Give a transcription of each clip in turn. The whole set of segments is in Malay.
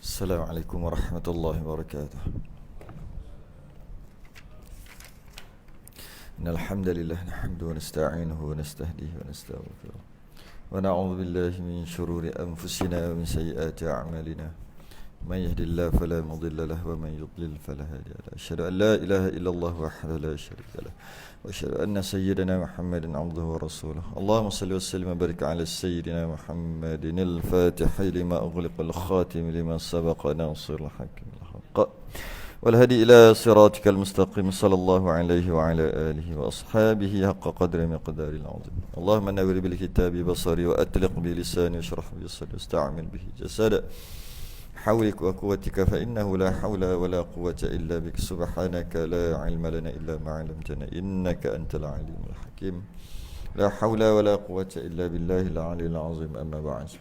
السلام عليكم ورحمة الله وبركاته. إن الحمد لله نحمده ونستعينه ونستهديه ونستغفره ونعوذ بالله من شرور أنفسنا ومن سيئات أعمالنا. من يهد الله فلا مضل له ومن يضلل فلا هادي له. أشهد أن لا إله إلا الله وحده لا شريك له وأشهد أن سيدنا محمدا عبده ورسوله. اللهم صل وسلم وبارك على سيدنا محمد الفاتح لما أغلق الخاتم لما سبق ناصر الحق بالحق والهدي إلى صراطك المستقيم صلى الله عليه وعلى آله وأصحابه حق قدر مقدار العظيم. اللهم نور بالكتاب بصري وأطلق بلساني واشرح بي صدري واستعمل به جسدا حولك وقوتك فإنه لا حول ولا قوة إلا بك. سبحانك لا علم لنا إلا ما علمتنا إنك أنت العليم الحكيم. لا حول ولا قوة إلا بالله العلي العظيم. أما بعد.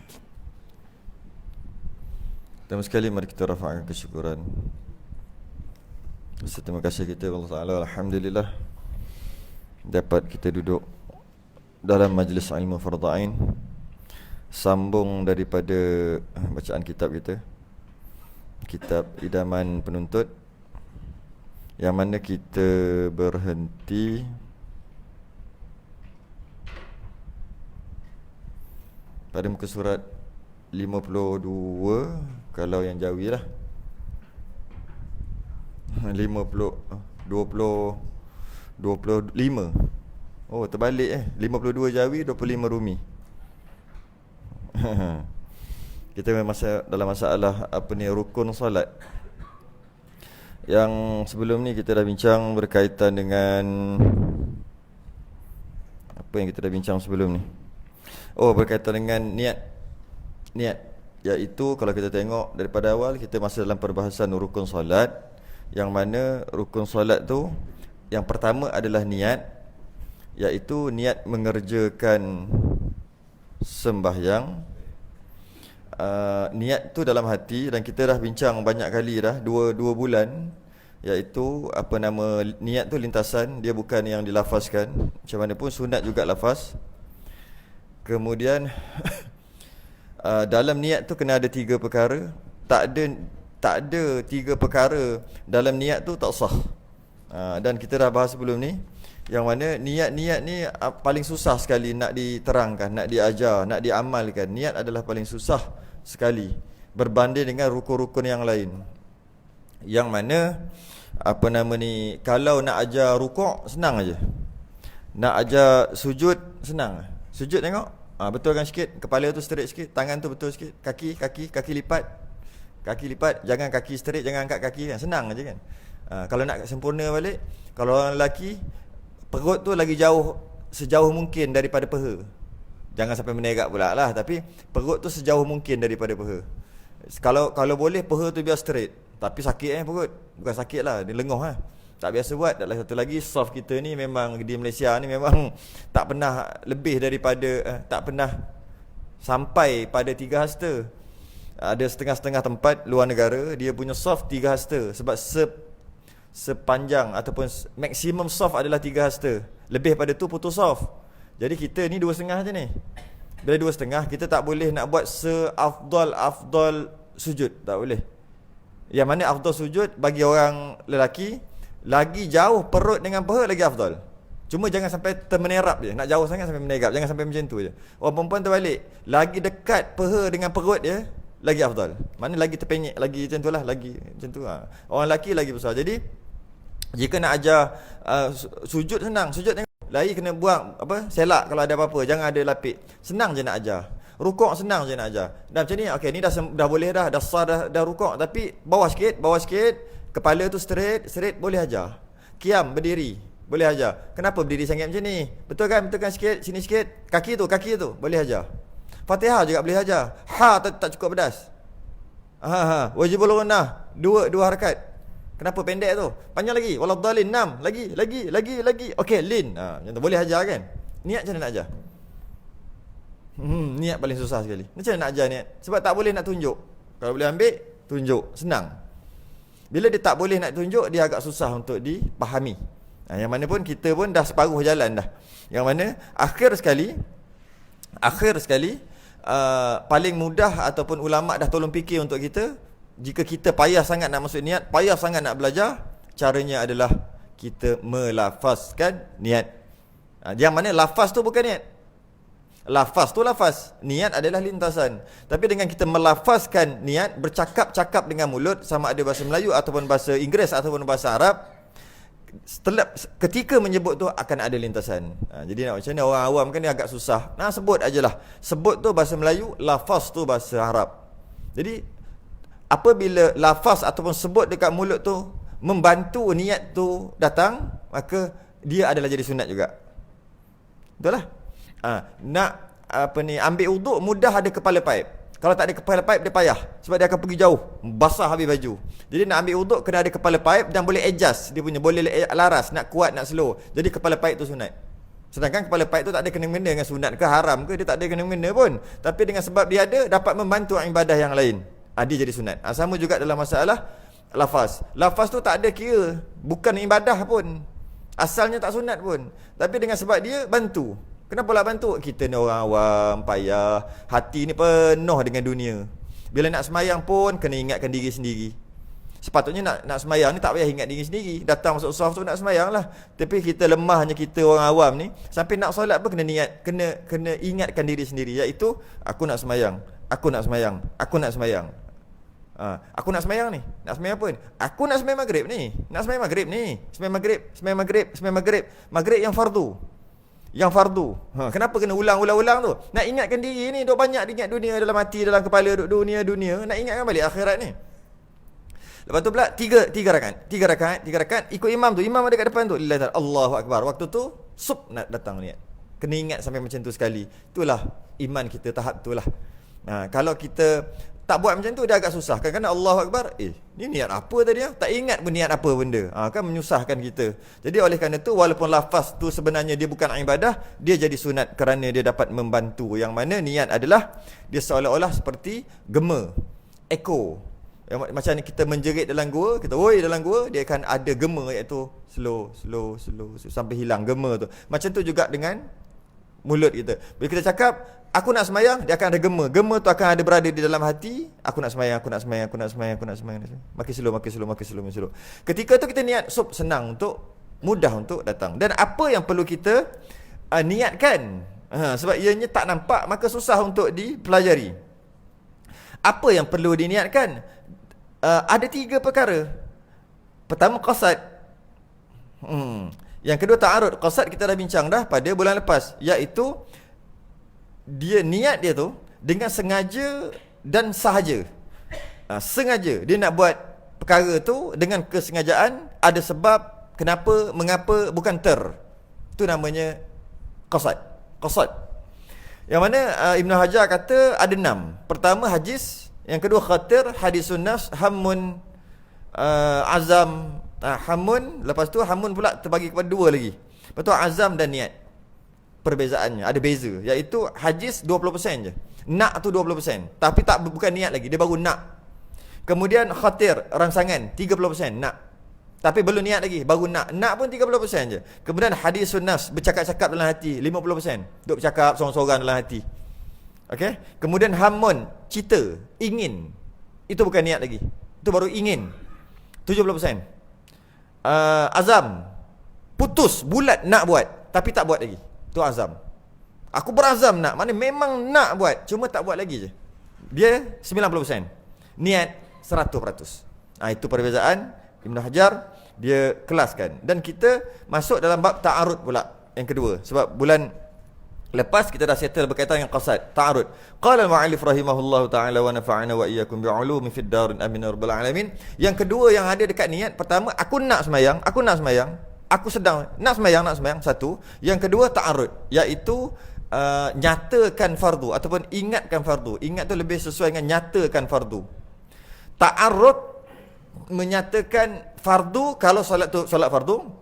Pertama sekali mari kita rafa'kan kesyukuran. Terima kasih kita Allah Ta'ala. Alhamdulillah dapat kita duduk dalam majlis ilmu farda'ain, sambung daripada bacaan kitab kita, kitab Idaman Penuntut, yang mana kita berhenti pada muka surat 52 kalau yang Jawi lah. 25. Oh, terbalik 52 Jawi, 25 Rumi. Kita dalam masalah rukun solat. Yang sebelum ni kita dah bincang berkaitan dengan apa yang kita dah bincang sebelum ni. Oh, berkaitan dengan niat, iaitu kalau kita tengok daripada awal kita masih dalam perbahasan rukun solat, yang mana rukun solat tu yang pertama adalah niat, iaitu niat mengerjakan sembahyang. Niat tu dalam hati, dan kita dah bincang banyak kali dah, dua bulan, iaitu niat tu lintasan, dia bukan yang dilafazkan. Macam mana pun sunat juga lafaz. Kemudian dalam niat tu kena ada 3 perkara. Tak ada 3 perkara dalam niat tu tak sah. Dan kita dah bahas sebelum ni, yang mana niat ni paling susah sekali nak diterangkan, nak diajar, nak diamalkan. Niat adalah paling susah sekali berbanding dengan rukun-rukun yang lain. Yang mana kalau nak ajar rukuk senang aja. Nak ajar sujud senang. Sujud tengok, betulkan sikit, kepala tu straight sikit, tangan tu betul sikit, kaki lipat. Kaki lipat, jangan kaki straight, jangan angkat kaki kan. Senang aja kan. Kalau nak sempurna balik, kalau orang lelaki, perut tu lagi sejauh mungkin daripada peha. Jangan sampai menerak pula lah, tapi perut tu sejauh mungkin daripada peha. Kalau boleh peha tu biar straight. Tapi sakit perut. Bukan sakit lah, dia lengoh lah. Tak biasa buat. Dan satu lagi, soft kita ni memang di Malaysia ni memang tak pernah lebih daripada tak pernah sampai pada 3 hasta. Ada setengah-setengah tempat luar negara dia punya soft 3 hasta, sebab sepanjang ataupun maksimum soft adalah 3 hasta. Lebih pada tu putus soft. Jadi kita ni 2,5 je ni. Bila 2,5 kita tak boleh nak buat afdal sujud, tak boleh. Yang mana afdal sujud bagi orang lelaki, lagi jauh perut dengan peha lagi afdal. Cuma jangan sampai termenerap je. Nak jauh sangat sampai menerap, jangan sampai macam tu je. Orang perempuan terbalik, lagi dekat peha dengan perut dia lagi afdal. Mana lagi terpenyek, lagi macam tu lah, lagi macam tu lah. Orang lelaki lagi besar. Jadi jika nak ajar sujud senang. Sujud tengok, lari kena buang selak kalau ada apa-apa, jangan ada lapik. Senang je nak ajar. Rukuk senang je nak ajar. Dan macam ni, okey, ni dah boleh dah sah dah rukuk, tapi bawah sikit, kepala tu straight boleh ajar. Qiyam, berdiri, boleh ajar. Kenapa berdiri sangat macam ni? Betulkan sikit, sini sikit. Kaki tu boleh ajar. Fatihah juga boleh ajar. Tak cukup pedas. Wajibul ghunnah, dua harakat. Kenapa pendek tu? Panjang lagi. Waladhdallin 6. Lagi. Okey, lin. Macam tu boleh ajar kan? Niat macam mana nak ajar? Niat paling susah sekali. Macam mana nak ajar niat? Sebab tak boleh nak tunjuk. Kalau boleh ambil, tunjuk, senang. Bila dia tak boleh nak tunjuk, dia agak susah untuk dipahami. Yang mana pun kita pun dah separuh jalan dah. Yang mana akhir sekali paling mudah ataupun ulama' dah tolong fikir untuk kita, jika kita payah sangat nak masuk niat, payah sangat nak belajar, caranya adalah kita melafazkan niat. Yang mana lafaz tu bukan niat. Lafaz tu lafaz, niat adalah lintasan. Tapi dengan kita melafazkan niat, bercakap-cakap dengan mulut, sama ada bahasa Melayu ataupun bahasa Inggeris ataupun bahasa Arab, ketika menyebut tu akan ada lintasan. Jadi nak macam ni, orang awam kan dia agak susah. Sebut ajalah. Sebut tu bahasa Melayu, lafaz tu bahasa Arab. Jadi apabila lafaz ataupun sebut dekat mulut tu membantu niat tu datang, maka dia adalah jadi sunat juga. Betul lah. Nak ambil uduk mudah ada kepala paip. Kalau tak ada kepala paip dia payah, sebab dia akan pergi jauh, basah habis baju. Jadi nak ambil uduk kena ada kepala paip dan boleh adjust dia punya, boleh laras, nak kuat nak slow. Jadi kepala paip tu sunat. Sedangkan kepala paip tu tak ada kena-mengena dengan sunat ke haram ke, dia tak ada kena-mengena pun. Tapi dengan sebab dia ada, dapat membantu ibadah yang lain, dia jadi sunat. Sama juga dalam masalah lafaz. Lafaz tu tak ada kira, bukan ibadah pun, asalnya tak sunat pun, tapi dengan sebab dia bantu. Kenapa lah bantu? Kita ni orang awam, payah, hati ni penuh dengan dunia. Bila nak semayang pun kena ingatkan diri sendiri. Sepatutnya nak semayang ni tak payah ingat diri sendiri. Datang masuk saf tu nak semayang lah. Tapi kita lemahnya, kita orang awam ni, sampai nak solat pun kena niat, kena ingatkan diri sendiri, iaitu aku nak semayang, aku nak semayang, aku nak semayang. Aku nak semayang ni. Nak semayang apa ni? Aku nak semayang maghrib ni. Nak semayang maghrib ni. Semayang maghrib, semayang maghrib, semayang maghrib. Maghrib yang fardu. Yang fardu. Kenapa kena ulang-ulang tu? Nak ingatkan diri ni, duk banyak ingat dunia dalam hati, dalam kepala, duk dunia, nak ingatkan balik akhirat ni. Lepas tu pula tiga rakaat ikut imam tu. Imam ada kat depan tu. Allahu akbar. Waktu tu nak datang niat. Kena ingat sampai macam tu sekali. Itulah iman kita tahap itulah. Kalau kita tak buat macam tu, dia agak susah. Kadang-kadang Allahu akbar, ni niat apa tadi? Tak ingat pun niat apa benda. Kan menyusahkan kita. Jadi oleh kerana tu, walaupun lafaz tu sebenarnya dia bukan ibadah, dia jadi sunat kerana dia dapat membantu. Yang mana niat adalah dia seolah-olah seperti gema, echo. Macam kita menjerit dalam gua, kita oi dalam gua, dia akan ada gema, iaitu slow sampai hilang gema tu. Macam tu juga dengan mulut kita. Bila kita cakap aku nak semayang, dia akan ada gema. Gema tu akan ada berada di dalam hati. Aku nak semayang, aku nak semayang, aku nak semayang, aku nak semayang. Makin slow. Ketika tu kita niat, senang mudah untuk datang. Dan apa yang perlu kita niatkan? Sebab ianya tak nampak, maka susah untuk dipelajari. Apa yang perlu diniatkan? Ada 3 perkara. Pertama, qasad. Yang kedua, ta'arud. Qasad kita dah bincang dah pada bulan lepas, iaitu niat dia tu dengan sengaja dan sahaja. Sengaja dia nak buat perkara tu dengan kesengajaan, ada sebab, kenapa, mengapa, bukan itu namanya qasad. Yang mana Ibn Hajar kata ada 6. Pertama hajis, yang kedua khatir, hadisun nafs, hammun, azam, hamun. Lepas tu hamun pula terbagi kepada 2 lagi. Lepas tu azam dan niat. Perbezaannya ada beza, iaitu hajis 20% je, nak tu 20%, tapi bukan niat lagi, dia baru nak. Kemudian khatir, rangsangan 30% nak, tapi belum niat lagi, baru nak pun 30% je. Kemudian hadisun nafs, bercakap-cakap dalam hati 50%, duk bercakap sorang-sorang dalam hati. Okey. Kemudian hamun, cita, ingin, itu bukan niat lagi, itu baru ingin, 70%. Azam, putus, bulat nak buat tapi tak buat lagi, tu azam. Aku berazam nak, mana memang nak buat, cuma tak buat lagi je, dia 90%. Niat 100%. Itu perbezaan Ibn Hajar dia kelaskan. Dan kita masuk dalam bab ta'arud pula yang kedua, sebab bulan lepas kita dah settle berkaitan dengan qasad, ta'arud. Qala al-mu'allif rahimahullahu ta'ala wa nafa'ana wa iyyakum bi'ulumi fid darin amin ya rabbal alamin. Yang kedua yang ada dekat niat, pertama aku nak semayang, aku sedang nak semayang, satu. Yang kedua ta'arud, iaitu nyatakan fardu ataupun ingatkan fardu. Ingat tu lebih sesuai dengan nyatakan fardu. Ta'arud menyatakan fardu kalau solat tu solat fardu.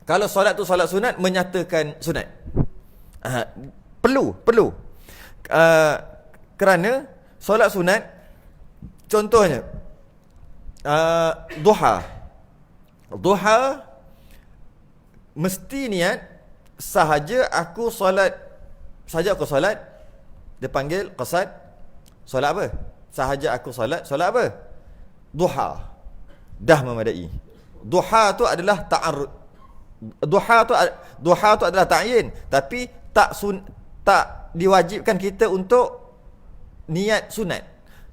Kalau solat tu solat sunat, menyatakan sunat. Perlu kerana solat sunat, contohnya duha mesti niat sahaja aku solat, dia panggil qasad. Solat apa? Sahaja aku solat apa? duha. Dah memadai. Duha tu adalah ta'arud. Duha tu adalah ta'yin, tapi tak diwajibkan kita untuk niat sunat.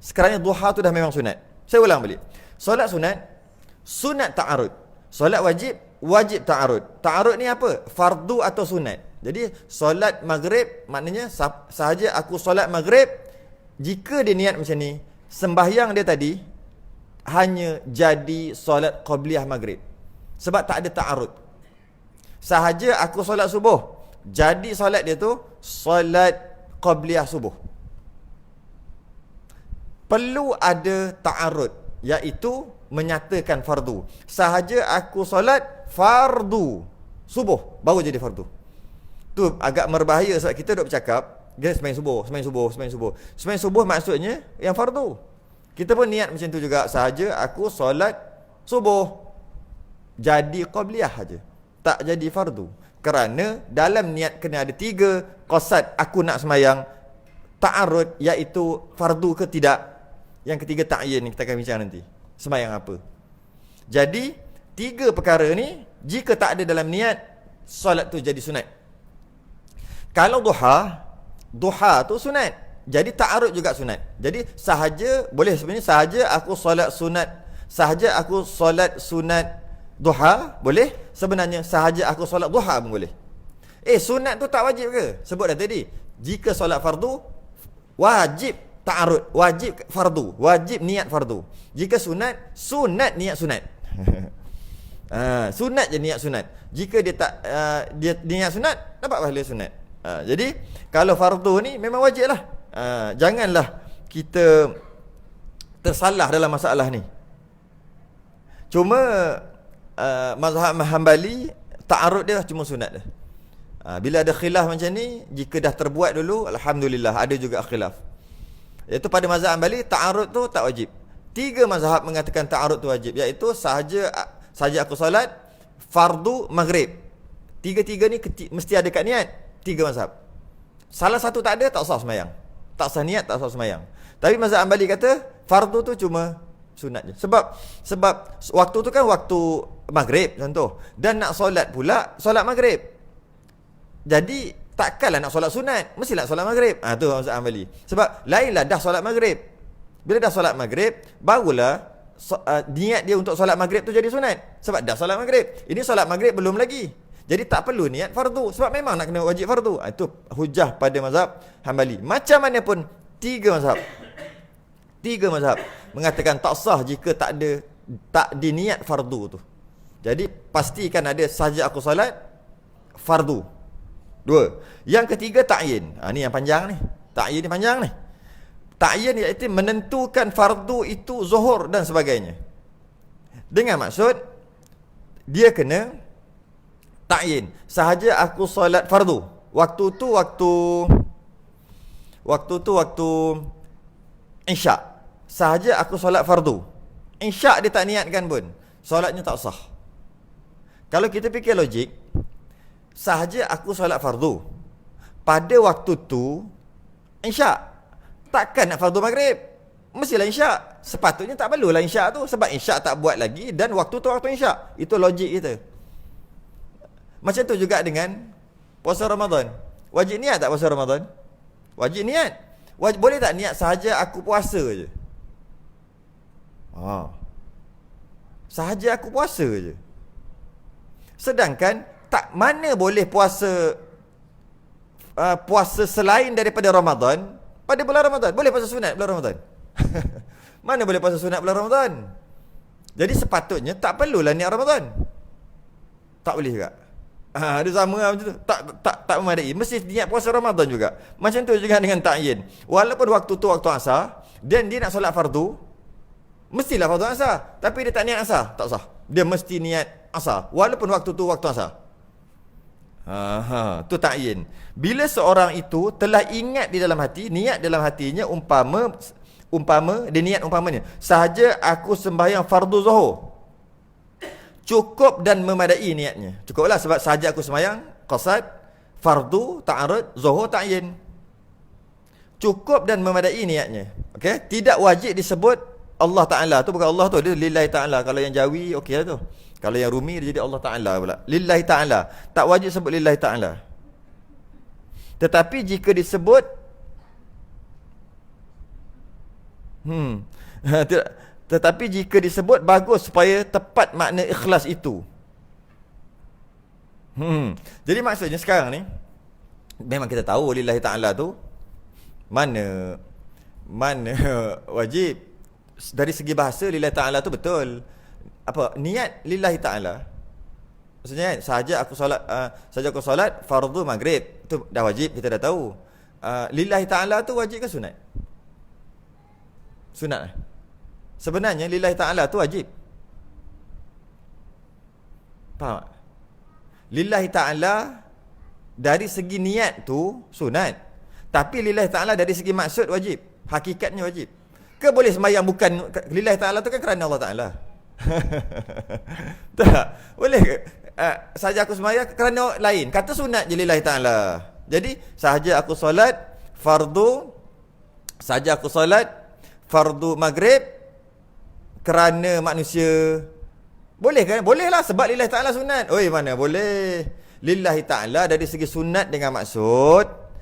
Sekarang duha tu dah memang sunat. Saya ulang balik. Solat sunat ta'arud. Solat wajib ta'arud. Ta'arud ni apa? Fardu atau sunat. Jadi solat maghrib maknanya sahaja aku solat maghrib, jika dia niat macam ni, sembahyang dia tadi hanya jadi solat qabliyah maghrib. Sebab tak ada ta'arud. Sahaja aku solat subuh, jadi solat dia tu solat qabliyah subuh. Perlu ada ta'arud, iaitu menyatakan fardu. Sahaja aku solat fardu subuh, baru jadi fardu. Tu agak berbahaya sebab kita duk bercakap dia sembahyang subuh maksudnya yang fardu. Kita pun niat macam tu juga, sahaja aku solat subuh jadi qabliyah aja, tak jadi fardu. Kerana dalam niat kena ada 3 qasad aku nak sembahyang, ta'arud iaitu fardu ke tidak. Yang ketiga ta'yin, kita akan bincang nanti. Sembahyang apa. Jadi 3 perkara ni jika tak ada dalam niat, solat tu jadi sunat. Kalau duha tu sunat, jadi ta'arud juga sunat. Jadi sahaja boleh, sebenarnya sahaja aku solat sunat duha boleh, sebenarnya sahaja aku solat duha pun boleh. Sunat tu tak wajib ke? Sebut dah tadi, jika solat fardu wajib ta'arud, wajib fardu, wajib niat fardu. Jika sunat niat sunat. Sunat je niat sunat. Jika dia tak dia niat sunat, dapat pahala sunat. Jadi kalau fardu ni memang wajib lah. Janganlah kita tersalah dalam masalah ni. Cuma mazhab Hanbali ta'arud dia cuma sunat dah. Bila ada khilaf macam ni, jika dah terbuat dulu, alhamdulillah, ada juga khilaf. Iaitu pada mazhab Hanbali ta'arud tu tak wajib. 3 mazhab mengatakan ta'arud tu wajib, iaitu sahaja aku solat fardu maghrib. 3 ni mesti ada kat niat. 3 mazhab. Salah satu tak ada, tak sah sembahyang. Tak sah niat, tak sah sembahyang. Tapi mazhab Hanbali kata fardu tu cuma sunat je. Sebab waktu tu kan waktu maghrib contoh, dan nak solat pula solat maghrib. Jadi takkanlah nak solat sunat, mestilah solat maghrib. Tu mazhab Hanbali. Sebab lainlah dah solat maghrib. Bila dah solat maghrib, barulah niat dia untuk solat maghrib tu jadi sunat. Sebab dah solat maghrib. Ini solat maghrib belum lagi, jadi tak perlu niat fardu. Sebab memang nak kena wajib fardu. Itu hujah pada mazhab Hanbali. Macam mana pun 3 mazhab mengatakan tak sah jika tak diniat fardu tu. Jadi pastikan ada sahaja aku solat fardu. 2. Yang ketiga ta'yin. Ni yang panjang ni. Ta'yin ni panjang ni. Ta'yin iaitu menentukan fardu itu zuhur dan sebagainya. Dengan maksud dia kena ta'yin. Sahaja aku solat fardu. Waktu tu waktu Isyak. Sahaja aku solat fardu. Isyak dia tak niatkan pun, solatnya tak sah. Kalau kita fikir logik, sahaja aku solat fardu pada waktu tu Isyak, takkan nak fardu maghrib, mestilah Isyak. Sepatutnya tak perlulah Isyak tu, sebab Isyak tak buat lagi dan waktu tu waktu Isyak. Itu logik kita. Macam tu juga dengan puasa Ramadan. Wajib niat tak puasa Ramadan? Wajib niat. Boleh tak niat sahaja aku puasa je? Sahaja aku puasa je. Sedangkan tak mana boleh puasa puasa selain daripada Ramadan pada bulan Ramadan. Boleh puasa sunat bulan Ramadan. Mana boleh puasa sunat bulan Ramadan? Jadi sepatutnya tak perlulah niat Ramadan. Tak boleh juga. Dia sama macam tu. Tak memadai. Mesti niat puasa Ramadan juga. Macam tu juga dengan ta'yin. Walaupun waktu tu waktu asar, dan dia nak solat fardu, mestilah fardu asar, tapi dia tak niat asar, tak sah. Dia mesti niat asar walaupun waktu tu waktu asar. Tu ta'yin. Bila seorang itu telah ingat di dalam hati, niat dalam hatinya, umpama dia niat umpamanya, sahaja aku sembahyang fardu zuhur, cukup dan memadai niatnya. Cukuplah, sebab sahaja aku sembahyang qasad fardu ta'arud zuhur ta'yin. Cukup dan memadai niatnya. Okey, tidak wajib disebut Allah Ta'ala tu bukan Allah tu, dia lillahi ta'ala. Kalau yang Jawi okey lah tu. Kalau yang Rumi dia jadi Allah Ta'ala pula. Lillahi ta'ala. Tak wajib sebut lillahi ta'ala. Tetapi jika disebut tetapi jika disebut bagus supaya tepat makna ikhlas itu. Jadi maksudnya sekarang ni memang kita tahu lillahi ta'ala tu mana wajib. Dari segi bahasa lillahi ta'ala tu betul. Apa niat lillahi ta'ala? Maksudnya sahaja aku solat fardu maghrib tu dah wajib, kita dah tahu. Lillahi ta'ala tu wajib ke sunat? Sunat. Sebenarnya lillahi ta'ala tu wajib. Faham tak? Lillahi ta'ala dari segi niat tu sunat. Tapi lillahi ta'ala dari segi maksud wajib. Hakikatnya wajib. Ke boleh sembahyang bukan lillahi ta'ala tu kan kerana Allah Ta'ala? Tak. Boleh ke? Sahaja aku sembahyang kerana lain. Kata sunat je lillahi ta'ala. Jadi sahaja aku solat fardu maghrib kerana manusia. Boleh kan? Boleh lah sebab lillahi ta'ala sunat. Oi mana boleh. Lillahi ta'ala dari segi sunat dengan maksud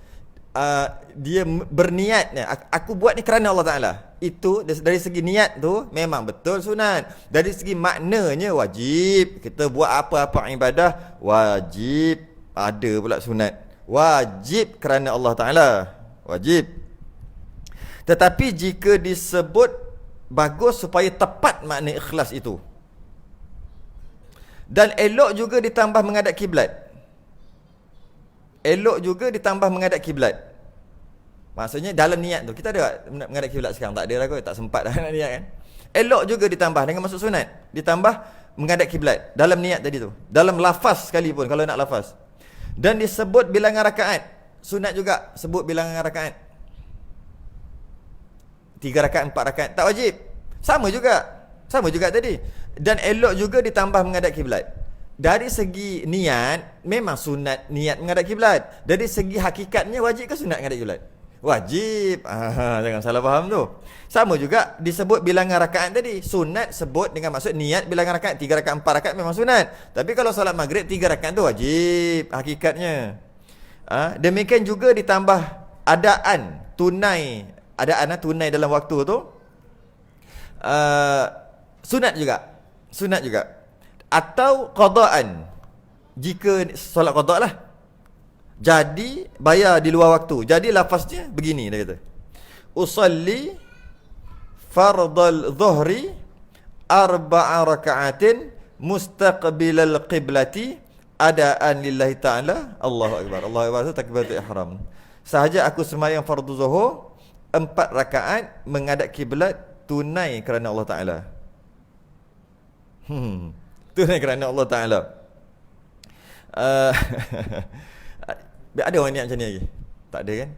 dia berniat ni, aku buat ni kerana Allah Ta'ala. Itu dari segi niat tu memang betul sunat. Dari segi maknanya wajib. Kita buat apa-apa ibadah wajib. Ada pula sunat. Wajib kerana Allah Ta'ala. Wajib. Tetapi jika disebut bagus supaya tepat makna ikhlas itu. Dan elok juga ditambah menghadap kiblat. Elok juga ditambah menghadap kiblat. Maksudnya dalam niat tu. Kita ada menghadap kiblat sekarang? Tak ada lah kot. Tak sempat dah nak niat kan. Elok juga ditambah dengan maksud sunat. Ditambah menghadap kiblat. Dalam niat tadi tu. Dalam lafaz sekalipun kalau nak lafaz. Dan disebut bilangan rakaat. Sunat juga sebut bilangan rakaat. 3 rakaat, 4 rakaat. Tak wajib. Sama juga tadi. Dan elok juga ditambah menghadap kiblat. Dari segi niat memang sunat niat menghadap kiblat. Dari segi hakikatnya wajib ke sunat menghadap kiblat? Wajib. Jangan salah faham tu. Sama juga disebut bilangan rakaat tadi. Sunat sebut dengan maksud niat bilangan rakaat. 3 rakaat, 4 rakaat memang sunat. Tapi kalau solat maghrib 3 rakaat tu wajib hakikatnya. Demikian juga ditambah adaan tunai. Adaan tunai dalam waktu tu. Sunat juga. Atau qadaan. Jika solat qada lah. Jadi bayar di luar waktu. Jadi lafaznya begini dia kata. Usalli fardal dhuhri 4 raka'atin mustaqbilal qiblati adaan lillahi ta'ala. Allahu akbar. Allahu akbar tu takbiratul ihram. Sahaja aku sembahyang fardu zuhur 4 rakaat menghadap kiblat tunai kerana Allah Ta'ala. Tunai kerana Allah Ta'ala. Ada orang niat macam ni lagi? Tak ada kan?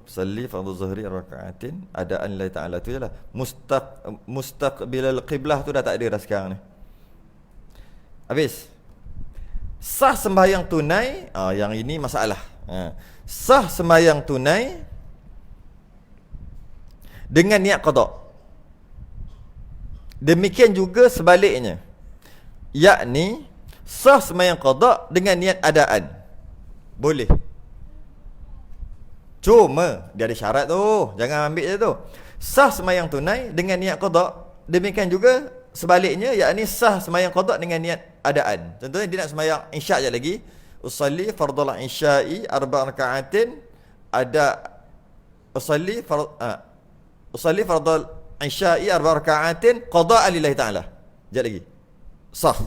Salli fardhu zuhri raka'atin adaan lillahi ta'ala tu jelah. Mustaqbilal qiblah tu dah tak ada dah sekarang ni. Habis. Sah sembahyang tunai, yang ini masalah. Sah sembahyang tunai dengan niat qada. Demikian juga sebaliknya. Yakni sah sembahyang qada dengan niat adaan. Boleh. Cuma dia ada syarat tu. Jangan ambil je tu. Sah sembahyang tunai dengan niat qada. Demikian juga sebaliknya, yakni sah sembahyang qada dengan niat adaan. Contohnya dia nak sembahyang isyak je lagi. Usalli fardhal isya'i 4 raka'atin usalli fardhal isya'i 4 raka'atin qada'an lillahi ta'ala. Sekejap lagi. Sah.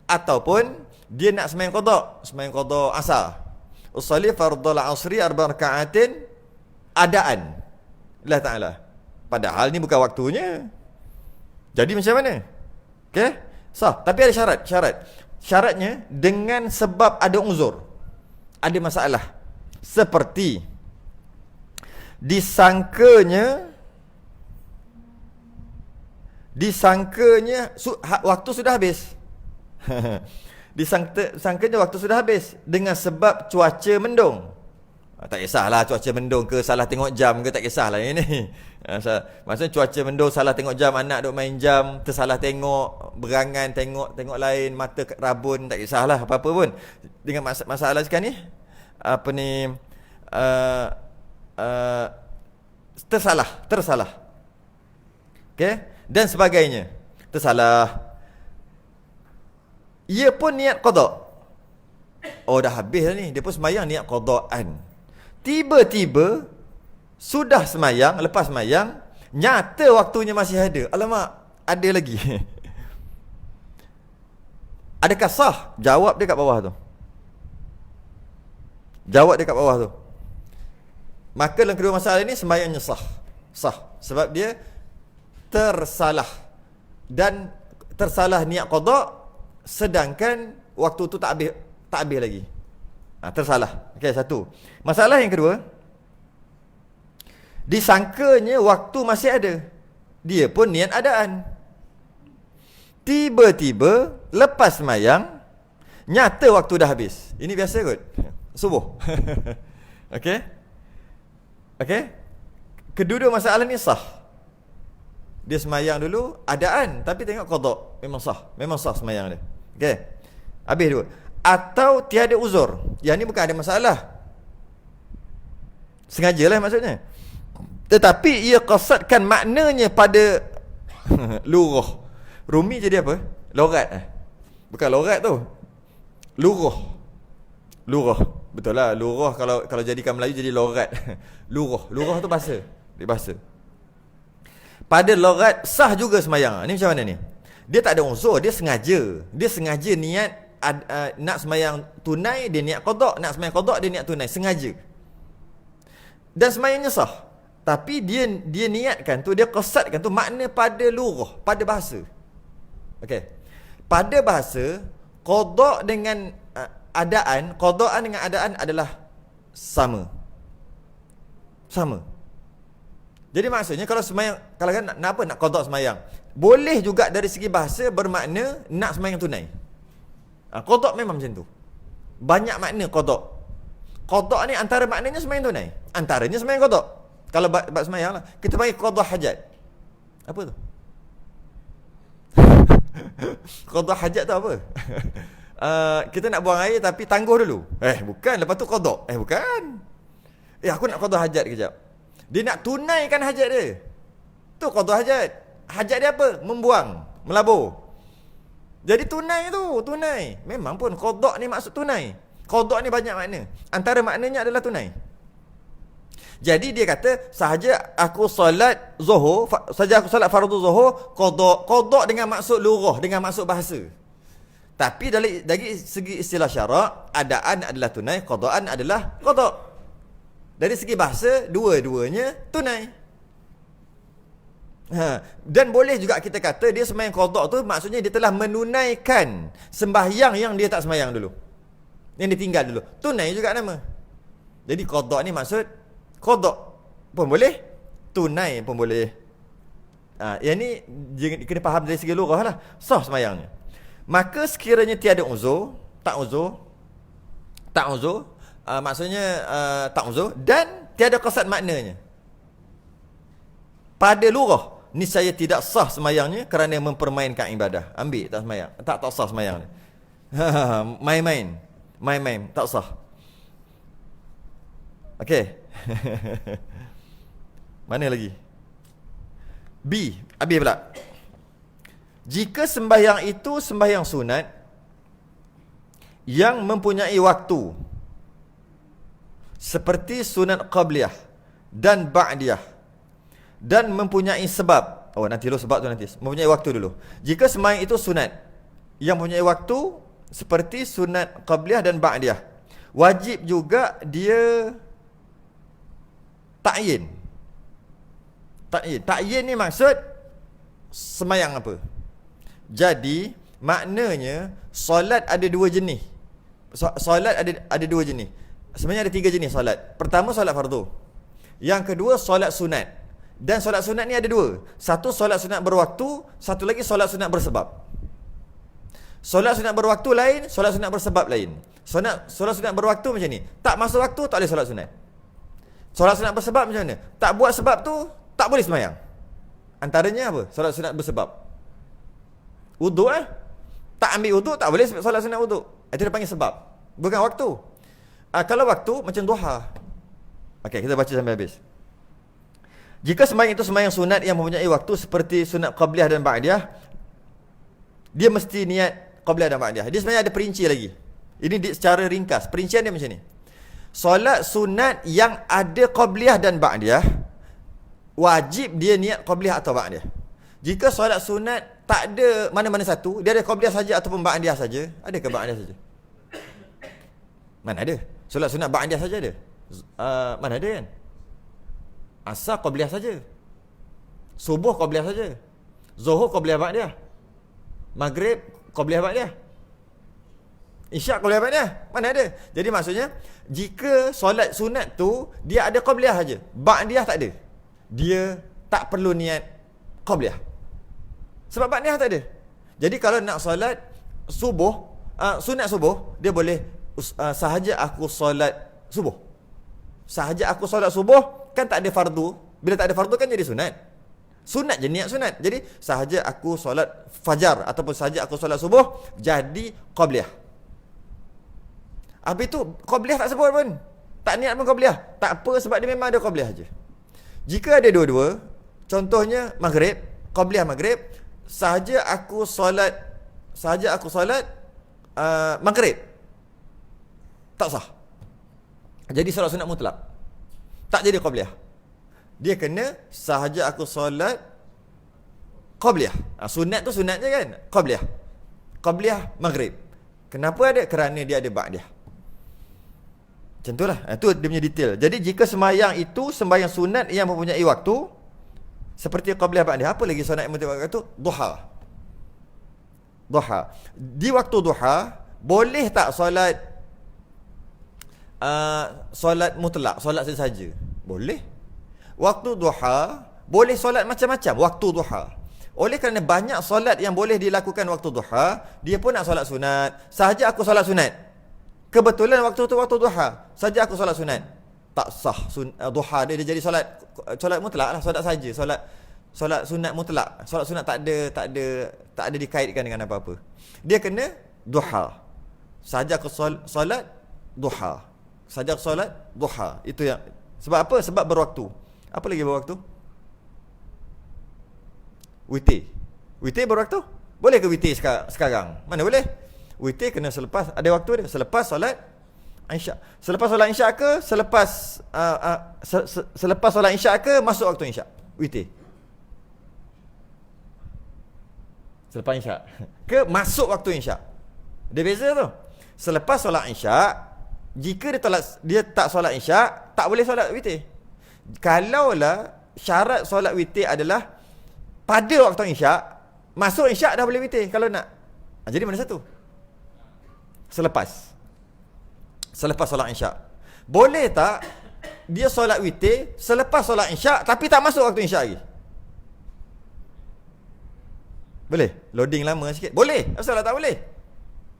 Ataupun dia nak sembahyang qada asar. Usalli fardhal asri 4 raka'atin adaan lillahi ta'ala. Padahal ni bukan waktunya. Jadi macam mana? Okey? Sah. Tapi ada syarat. Syaratnya dengan sebab ada uzur. Ada masalah. Seperti disangkanya waktu sudah habis. Disangkanya waktu sudah habis dengan sebab cuaca mendung. Tak kisahlah cuaca mendung ke, salah tengok jam ke, tak kisahlah ini. Maksudnya cuaca mendung, salah tengok jam, anak duk main jam, tersalah tengok, berangan tengok lain, mata rabun, tak kisahlah apa-apa pun. Dengan masalah sekarang ni, apa ni, tersalah. Okey, dan sebagainya. Tersalah. Ia pun niat qada. Oh, dah habis dah ni. Dia pun semayang niat qadaan. Tiba-tiba sudah semayang, lepas semayang, nyata waktunya masih ada. Alamak, ada lagi. Adakah sah? Jawab dia kat bawah tu. Maka dalam kedua masalah ini semayangnya sah. Sebab dia tersalah. Dan tersalah niat qada, sedangkan waktu tu tak habis lagi. Tersalah. Okey, satu. Masalah yang kedua, disangkanya waktu masih ada. Dia pun niat adaan. Tiba-tiba lepas semayang, nyata waktu dah habis. Ini biasa kot. Subuh. Okey? Kedua-dua masalah ni sah. Dia semayang dulu adaan, tapi tengok qada, memang sah semayang dia. Okey. Habis dua. Atau tiada uzur. Yang ni bukan ada masalah. Sengajalah maksudnya. Tetapi ia qasadkan maknanya pada lurah. Rumi jadi apa? Lorat. Bukan lorat tu. Lurah. Betul lah, lurah kalau jadikan Melayu jadi lorat. Lurah tu bahasa. Dia bahasa. Pada lorat sah juga semayang. Ni macam mana ni? Dia tak ada uzur, dia sengaja niat nak semayang tunai, dia niat qada, nak semayang qada, dia niat tunai, sengaja. Dan semayangnya sah. Tapi dia niatkan tu, dia qasadkan tu makna pada lurah, pada bahasa. Okey. Pada bahasa, qada dengan qadaan dengan adaan adalah sama. Jadi maksudnya kalau semayang, kalau kan nak qada semayang, boleh juga dari segi bahasa bermakna nak semayang tunai. Qada memang macam tu. Banyak makna qada. Qada ni antara maknanya semayang tunai, antaranya semayang qada. Kalau bab semayang lah, kita panggil qada hajat. Apa tu? Qada hajat tu apa? Kita nak buang air tapi tangguh dulu. Bukan, lepas tu qada. Bukan. Aku nak qada hajat kejap. Dia nak tunaikan hajat dia. Tu qada hajat. Hajat dia apa? Membuang, melabur. Jadi tunai. Memang pun qada ni maksud tunai. Qada ni banyak makna. Antara maknanya adalah tunai. Jadi dia kata, sahaja aku solat zuhur, sahaja aku solat fardu zuhur, qada dengan maksud lurah, dengan maksud bahasa. Tapi dari segi istilah syarak, adaan adalah tunai, qadaan adalah qada. Dari segi bahasa, dua-duanya tunai. Dan boleh juga kita kata dia sembahyang qada tu maksudnya dia telah menunaikan sembahyang yang dia tak sembahyang dulu, yang dia tinggal dulu. Tunai juga nama. Jadi qada ni maksud qada pun boleh, tunai pun boleh. Yang ni kena faham dari segi lurah lah. Sah sembahyangnya. Maka sekiranya tiada uzur, tak uzur, maksudnya tak uzur dan tiada qasad maknanya, pada lurah niscaya tidak sah semayangnya kerana mempermainkan ibadah. Ambil tak semayang, tak sah semayang. Main-main tak sah. Okey. Mana lagi? B, habis pula. Jika sembahyang itu sembahyang sunat yang mempunyai waktu seperti sunat qabliyah dan ba'diyah dan mempunyai sebab. Nanti dulu sebab tu nanti. Mempunyai waktu dulu. Jika sembahyang itu sunat yang mempunyai waktu seperti sunat qabliyah dan ba'diyah, wajib juga dia ta'yin. Ta'yin ni maksud sembahyang apa? Jadi maknanya solat ada dua jenis. Solat ada dua jenis. Sebenarnya ada tiga jenis solat. Pertama solat fardu. Yang kedua solat sunat. Dan solat sunat ni ada dua. Satu solat sunat berwaktu, satu lagi solat sunat bersebab. Solat sunat berwaktu lain, solat sunat bersebab lain. Solat sunat berwaktu macam ni. Tak masuk waktu tak boleh solat sunat. Solat sunat bersebab macam mana? Tak buat sebab tu, tak boleh sembahyang. Antaranya apa? Solat sunat bersebab. Wuduk tak ambil wuduk, tak boleh solat sunat wuduk. Itu dia panggil sebab. Bukan waktu. Kalau waktu, macam duha. Okey, kita baca sampai habis. Jika sembahyang itu sembahyang sunat yang mempunyai waktu seperti sunat qabliyah dan ba'diyah, dia mesti niat qabliyah dan ba'diyah. Dia sebenarnya ada perinci lagi. Ini secara ringkas. Perincian dia macam ni. Solat sunat yang ada qabliyah dan ba'diyah, wajib dia niat qabliyah atau ba'diyah. Jika solat sunat tak ada mana-mana satu, dia ada qabliyah saja ataupun ba'diyah saja, adakah ba'diyah saja? Mana ada? Solat sunat ba'diyah saja ada. Mana ada kan? Asar qabliyah saja. Subuh qabliyah saja. Zuhur qabliyah ba'diyah. Maghrib qabliyah ba'diyah. Isyak qabliyah ba'diyah. Mana ada? Jadi maksudnya, jika solat sunat tu dia ada qabliyah saja, ba'diyah tak ada, dia tak perlu niat qabliyah. Sebab ba'diyah tak ada. Jadi kalau nak solat subuh, sunat subuh, dia boleh sahaja aku solat subuh. Sahaja aku solat subuh, kan tak ada fardu. Bila tak ada fardu kan jadi sunat. Sunat je, niat sunat. Jadi sahaja aku solat fajar ataupun sahaja aku solat subuh, jadi qabliyah. Habis tu qabliyah tak sebut pun, tak niat pun qabliyah. Tak apa, sebab dia memang ada qabliyah je. Jika ada dua-dua, contohnya maghrib, qabliyah maghrib, sahaja aku solat maghrib, tak sah. Jadi solat sunat mutlak, tak jadi qabliyah. Dia kena sahaja aku solat qabliyah. Sunat tu sunat je kan, qabliyah maghrib. Kenapa ada? Kerana dia ada ba'diyah. Macam itulah. Itu dia punya detail. Jadi jika sembahyang itu sembahyang sunat yang mempunyai waktu seperti qabliyah ba'diyah, apa lagi sunat yang mempunyai waktu? Duha. Di waktu duha boleh tak solat mutlak, solat sesaja? Boleh. Waktu duha boleh solat macam-macam waktu duha. Oleh kerana banyak solat yang boleh dilakukan waktu duha, dia pun nak solat sunat. Sahaja aku solat sunat, kebetulan waktu tu waktu duha, saja aku solat sunat, tak sah. Duha dia jadi solat mutlak lah, solat saja, solat sunat mutlak. Solat sunat tak ada dikaitkan dengan apa-apa. Dia kena duha. Saja aku solat duha. Saja aku solat duha. Itu yang, sebab apa? Sebab berwaktu. Apa lagi berwaktu? Witir berwaktu? Boleh ke witir sekarang? Mana boleh? Witir kena selepas, ada waktu dia. Selepas solat isyak. Selepas solat isyak ke selepas solat isyak ke masuk waktu isyak? Witir. Selepas isyak ke masuk waktu isyak? Dia beza tu. Selepas solat isyak, jika dia tak solat isyak, tak boleh solat witir. Kalaulah syarat solat witir adalah pada waktu isyak, masuk isyak dah boleh witir kalau nak. Jadi mana satu? Selepas solat isyak. Boleh tak dia solat witir selepas solat isyak tapi tak masuk waktu isyak lagi? Boleh? Loading lama sikit. Boleh. Asal tak boleh?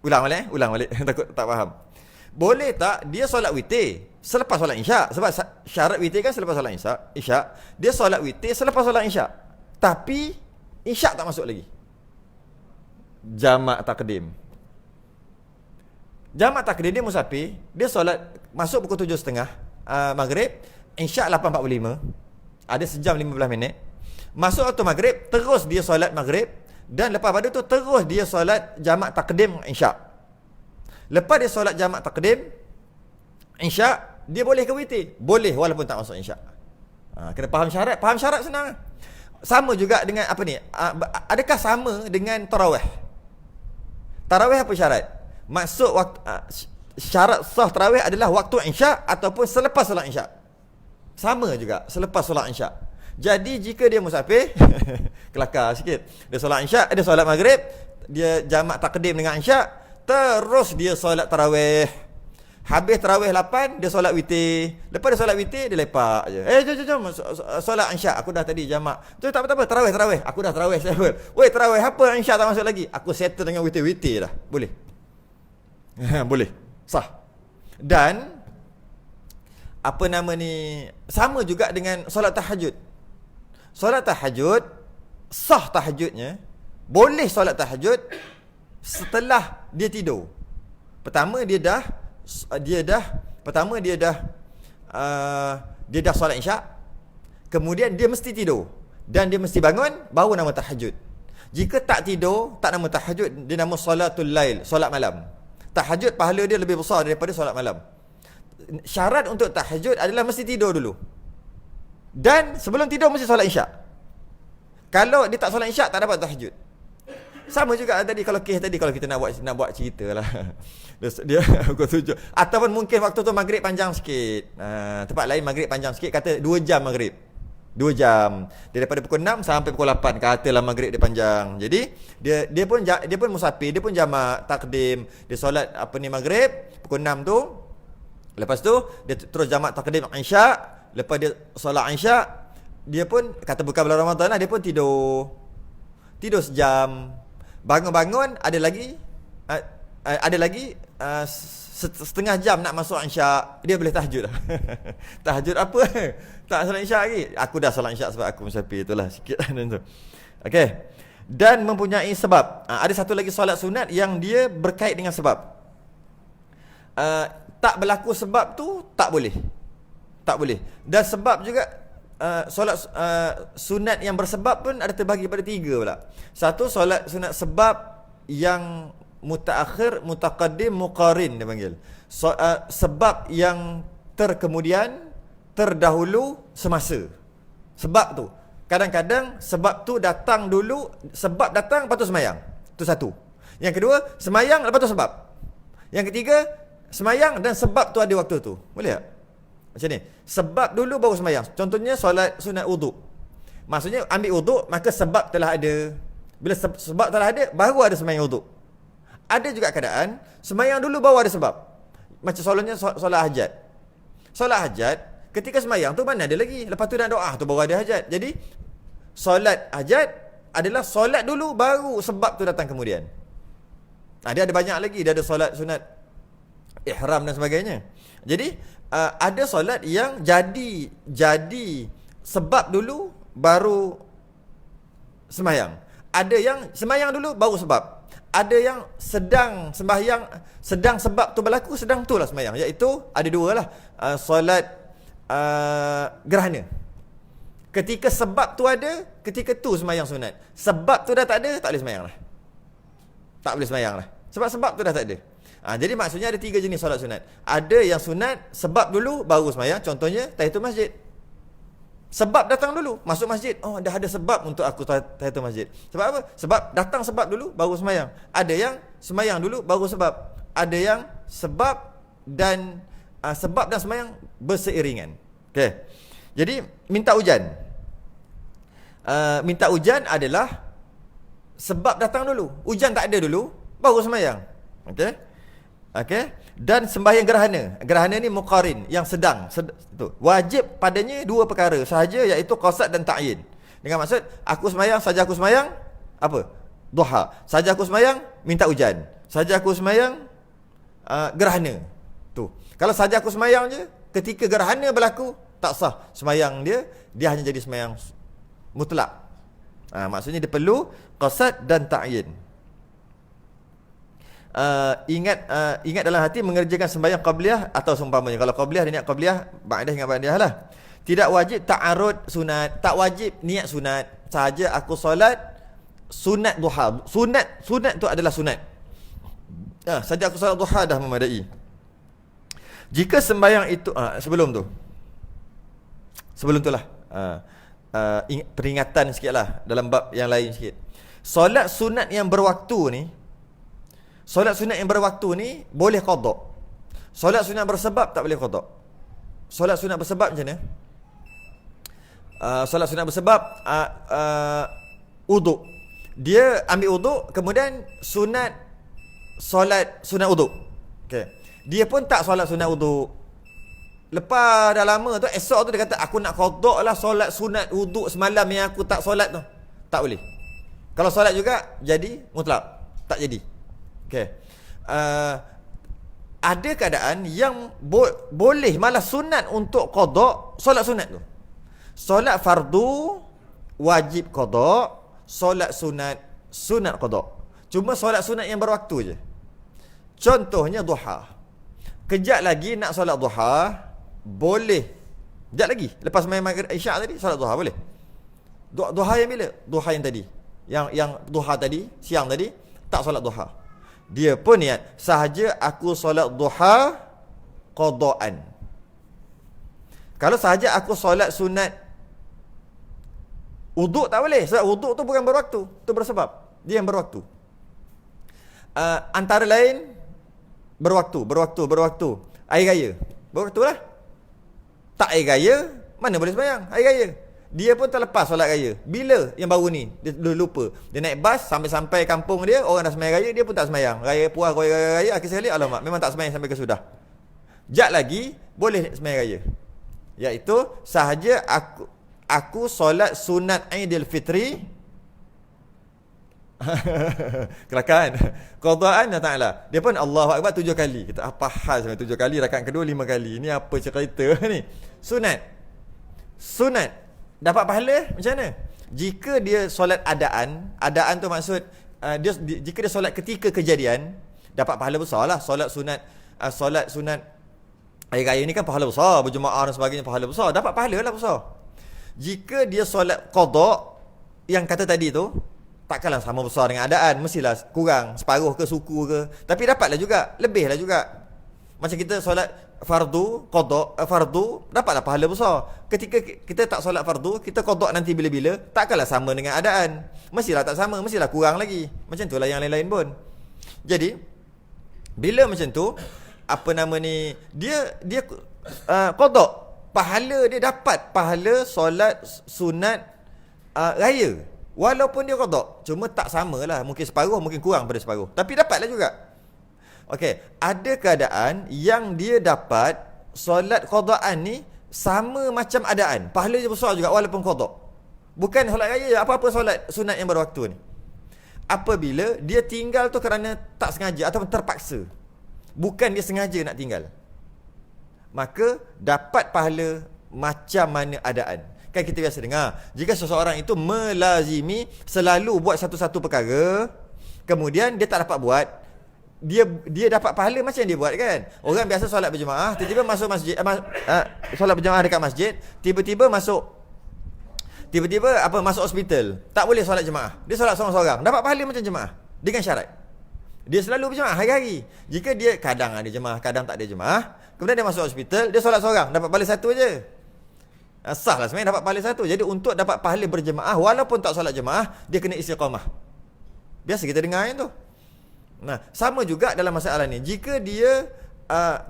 Ulang balik. Takut tak faham. Boleh tak dia solat witir selepas solat isyak? Sebab syarat witir kan selepas solat isyak. Dia solat witir selepas solat isyak, tapi isyak tak masuk lagi. Jamak takdim dia musafir. Dia solat masuk pukul 7.30 maghrib, isyak 8.45, ada sejam 15 minit. Masuk waktu maghrib, terus dia solat maghrib, dan lepas pada tu terus dia solat jamak takdim isyak. Lepas dia solat jamak takdim isyak, dia boleh ke witir? Boleh, walaupun tak masuk isyak. Kena faham syarat. Faham syarat senang. Sama juga dengan apa ni? Adakah sama dengan tarawih? Tarawih apa syarat? Maksud waktu, syarat sah tarawih adalah waktu isyak ataupun selepas solat isyak. Sama juga, selepas solat isyak. Jadi jika dia musafir kelakar sikit, dia solat isyak, dia solat maghrib, dia jamak takdim dengan isyak, terus dia solat tarawih. Habis tarawih 8, dia solat witir. Lepas dia solat witir, dia lepak je. Jom solat isyak. Aku dah tadi jamak. Tu tak apa, tarawih. Aku dah tarawih saya. Woi, tarawih apa isyak tak masuk lagi? Aku settle dengan witir dah. Boleh. Boleh. Sah. Dan apa nama ni, sama juga dengan solat tahajud. Solat tahajud, sah tahajudnya, boleh solat tahajud setelah dia tidur. Pertama dia dah solat isyak, kemudian dia mesti tidur dan dia mesti bangun, baru nama tahajud. Jika tak tidur, tak nama tahajud, dia nama solatul lail, solat malam. Tahajud pahala dia lebih besar daripada solat malam. Syarat untuk tahajud adalah mesti tidur dulu. Dan sebelum tidur mesti solat isyak. Kalau dia tak solat isyak, tak dapat tahajud. Sama juga tadi kalau kes tadi, kalau kita nak buat cerita lah. Dia aku tunjuk. Ataupun mungkin waktu tu maghrib panjang sikit. Tempat lain maghrib panjang sikit, kata 2 jam maghrib. 2 jam. Dia daripada pukul 6 sampai pukul 8, katalah maghrib dia panjang. Jadi dia pun musafir, dia pun jamak takdim. Dia solat maghrib pukul 6 tu. Lepas tu dia terus jamak takdim isyak. Lepas dia solat isyak, dia pun kata bukan bulan Ramadan lah, dia pun tidur sejam. Bangun-bangun ada lagi setengah jam nak masuk isyak, dia boleh tahajud lah. Tahajud apa? Tak solat isyak lagi. Aku dah solat isyak sebab aku musafir, itulah sikit tu. Okey. Dan mempunyai sebab. Ada satu lagi solat sunat yang dia berkait dengan sebab. Tak berlaku sebab tu tak boleh. Tak boleh. Dan sebab juga solat sunat yang bersebab pun ada terbagi pada 3 pula. Satu, solat sunat sebab yang mutaakhir, mutaqaddim, muqarin dia panggil. Sebab yang terkemudian, terdahulu, semasa. Sebab tu. Kadang-kadang sebab tu datang dulu, sebab datang lepas tu semayang. Itu satu. Yang kedua, semayang lepas tu sebab. Yang ketiga, semayang dan sebab tu ada waktu tu. Boleh tak? Macam ni. Sebab dulu baru semayang. Contohnya solat sunat wuduk. Maksudnya ambil wuduk, maka sebab telah ada. Bila sebab telah ada, baru ada semayang wuduk. Ada juga keadaan semayang dulu baru ada sebab. Macam solatnya solat hajat. Solat hajat, ketika semayang tu mana ada lagi. Lepas tu nak doa tu baru ada hajat. Jadi solat hajat adalah solat dulu baru sebab tu datang kemudian. Dia ada banyak lagi. Dia ada solat sunat ihram dan sebagainya. Jadi ada solat yang jadi sebab dulu baru semayang. Ada yang semayang dulu baru sebab. Ada yang sedang sembahyang, sedang sebab tu berlaku, sedang tu lah semayang. Iaitu ada 2 lah. Solat gerhana. Ketika sebab tu ada, ketika tu semayang sunat. Sebab tu dah tak ada, tak boleh semayang lah. Tak boleh semayang lah. Sebab tu dah tak ada. Jadi maksudnya ada 3 jenis solat sunat. Ada yang sunat sebab dulu baru semayang. Contohnya tahiyatul masjid. Sebab datang dulu, masuk masjid. Oh, dah ada sebab untuk aku tahiyatul masjid. Sebab apa? Sebab datang sebab dulu baru semayang. Ada yang semayang dulu baru sebab. Ada yang sebab dan sebab dan semayang berseiringan. Okey. Jadi minta hujan. Minta hujan adalah sebab datang dulu. Hujan tak ada dulu, baru semayang. Okey. Dan sembahyang gerhana. Gerhana ni muqarin, yang sedang tu. Wajib padanya 2 perkara sahaja, iaitu qasad dan ta'yin. Dengan maksud aku semayang, saja aku semayang apa? Duha. Saja aku semayang minta hujan. Saja aku semayang gerhana. Tu. Kalau saja aku semayang je, ketika gerhana berlaku tak sah semayang dia hanya jadi semayang mutlak. Maksudnya dia perlu qasad dan ta'yin. Ingat dalam hati mengerjakan sembahyang qabliyah atau seumpamanya. Kalau qabliyah, dia niat qabliyah, ba'dah ingat ba'dah lah. Tidak wajib ta'arud sunat, tak wajib niat sunat. Sahaja aku solat sunat duha. Sunat tu adalah sunat. Saja aku solat duha dah memadai. Jika sembahyang itu sebelum tu lah, peringatan sikit lah dalam bab yang lain sikit. Solat sunat yang berwaktu ni, boleh qada. Solat sunat bersebab tak boleh qada. Solat sunat bersebab macam mana? Solat sunat bersebab wuduk. Dia ambil wuduk, kemudian solat sunat wuduk. Okey. Dia pun tak solat sunat wuduk. Lepas dah lama tu, esok tu dia kata aku nak qada lah solat sunat wuduk semalam yang aku tak solat tu. Tak boleh. Kalau solat juga jadi mutlak, tak jadi. Okay. ada keadaan yang boleh malah sunat untuk qada solat sunat tu. Solat fardu wajib qada, solat sunat qada. Cuma solat sunat yang berwaktu je. Contohnya duha. Kejap lagi nak solat duha, boleh. Kejap lagi lepas main maghrib isyak tadi solat duha boleh. Duha yang bila? Duha yang tadi. Yang duha tadi, siang tadi tak solat duha. Dia pun niat sahaja aku solat duha qadaan. Kalau sahaja aku solat sunat wuduk tak boleh. Sebab wuduk tu bukan berwaktu, tu bersebab. Dia yang berwaktu. Antara lain berwaktu. Air raya berwaktu lah. Tak air raya mana boleh sembahyang air raya. Dia pun terlepas solat raya. Bila yang baru ni dia lupa. Dia naik bas sampai kampung dia, orang dah sembahyang raya, dia pun tak sembahyang. Raya puas raya akhir sekali alamak memang tak sembahyang sampai ke sudah. Jap lagi boleh sembahyang raya. Iaitu sahaja aku solat sunat Aidil Fitri kelakar kan. Qadaan ta'ala. Dia pun Allahu Akbar 7 kali. Kita apa hal sampai 7 kali, rakaat kedua 5 kali. Ini apa cerita ni? Sunat dapat pahala macam mana? Jika dia solat adaan tu maksud jika dia solat ketika kejadian, dapat pahala besar lah. Solat sunat hari raya ni kan pahala besar, berjemaah dan sebagainya pahala besar, dapat pahala lah besar. Jika dia solat qada yang kata tadi tu, takkanlah sama besar dengan adaan, mestilah kurang, separuh ke suku ke, tapi dapatlah juga, lebihlah juga. Macam kita solat fardu, fardu dapatlah pahala besar. Ketika kita tak solat fardu, kita qada nanti bila-bila, takkanlah sama dengan adaan. Mestilah tak sama, mestilah kurang lagi. Macam itulah yang lain-lain pun. Jadi bila macam tu, apa nama ni, dia qada, pahala dia dapat pahala solat sunat raya. Walaupun dia qada, cuma tak samalah, mungkin separuh, mungkin kurang pada separuh, tapi dapatlah juga. Okey, ada keadaan yang dia dapat solat qadaan ni sama macam adaan, pahala dia besar juga walaupun qada. Bukan solat raya, apa-apa solat sunat yang berwaktu ni. Apabila dia tinggal tu kerana tak sengaja ataupun terpaksa, bukan dia sengaja nak tinggal, maka dapat pahala macam mana adaan. Kan kita biasa dengar, jika seseorang itu melazimi selalu buat satu-satu perkara, kemudian dia tak dapat buat, dia dapat pahala macam dia buat kan. Orang biasa solat berjemaah, tiba-tiba masuk masjid, solat berjemaah dekat masjid, tiba-tiba masuk hospital, tak boleh solat jemaah, dia solat seorang-seorang, dapat pahala macam jemaah dengan syarat dia selalu berjemaah hari-hari. Jika dia kadang ada jemaah, kadang tak ada jemaah, kemudian dia masuk hospital, dia solat seorang, dapat pahala satu je. Sah lah sebenarnya dapat pahala satu. Jadi untuk dapat pahala berjemaah, walaupun tak solat jemaah, dia kena istiqamah. Biasa kita dengar yang tu. Nah, sama juga dalam masalah ni. Jika dia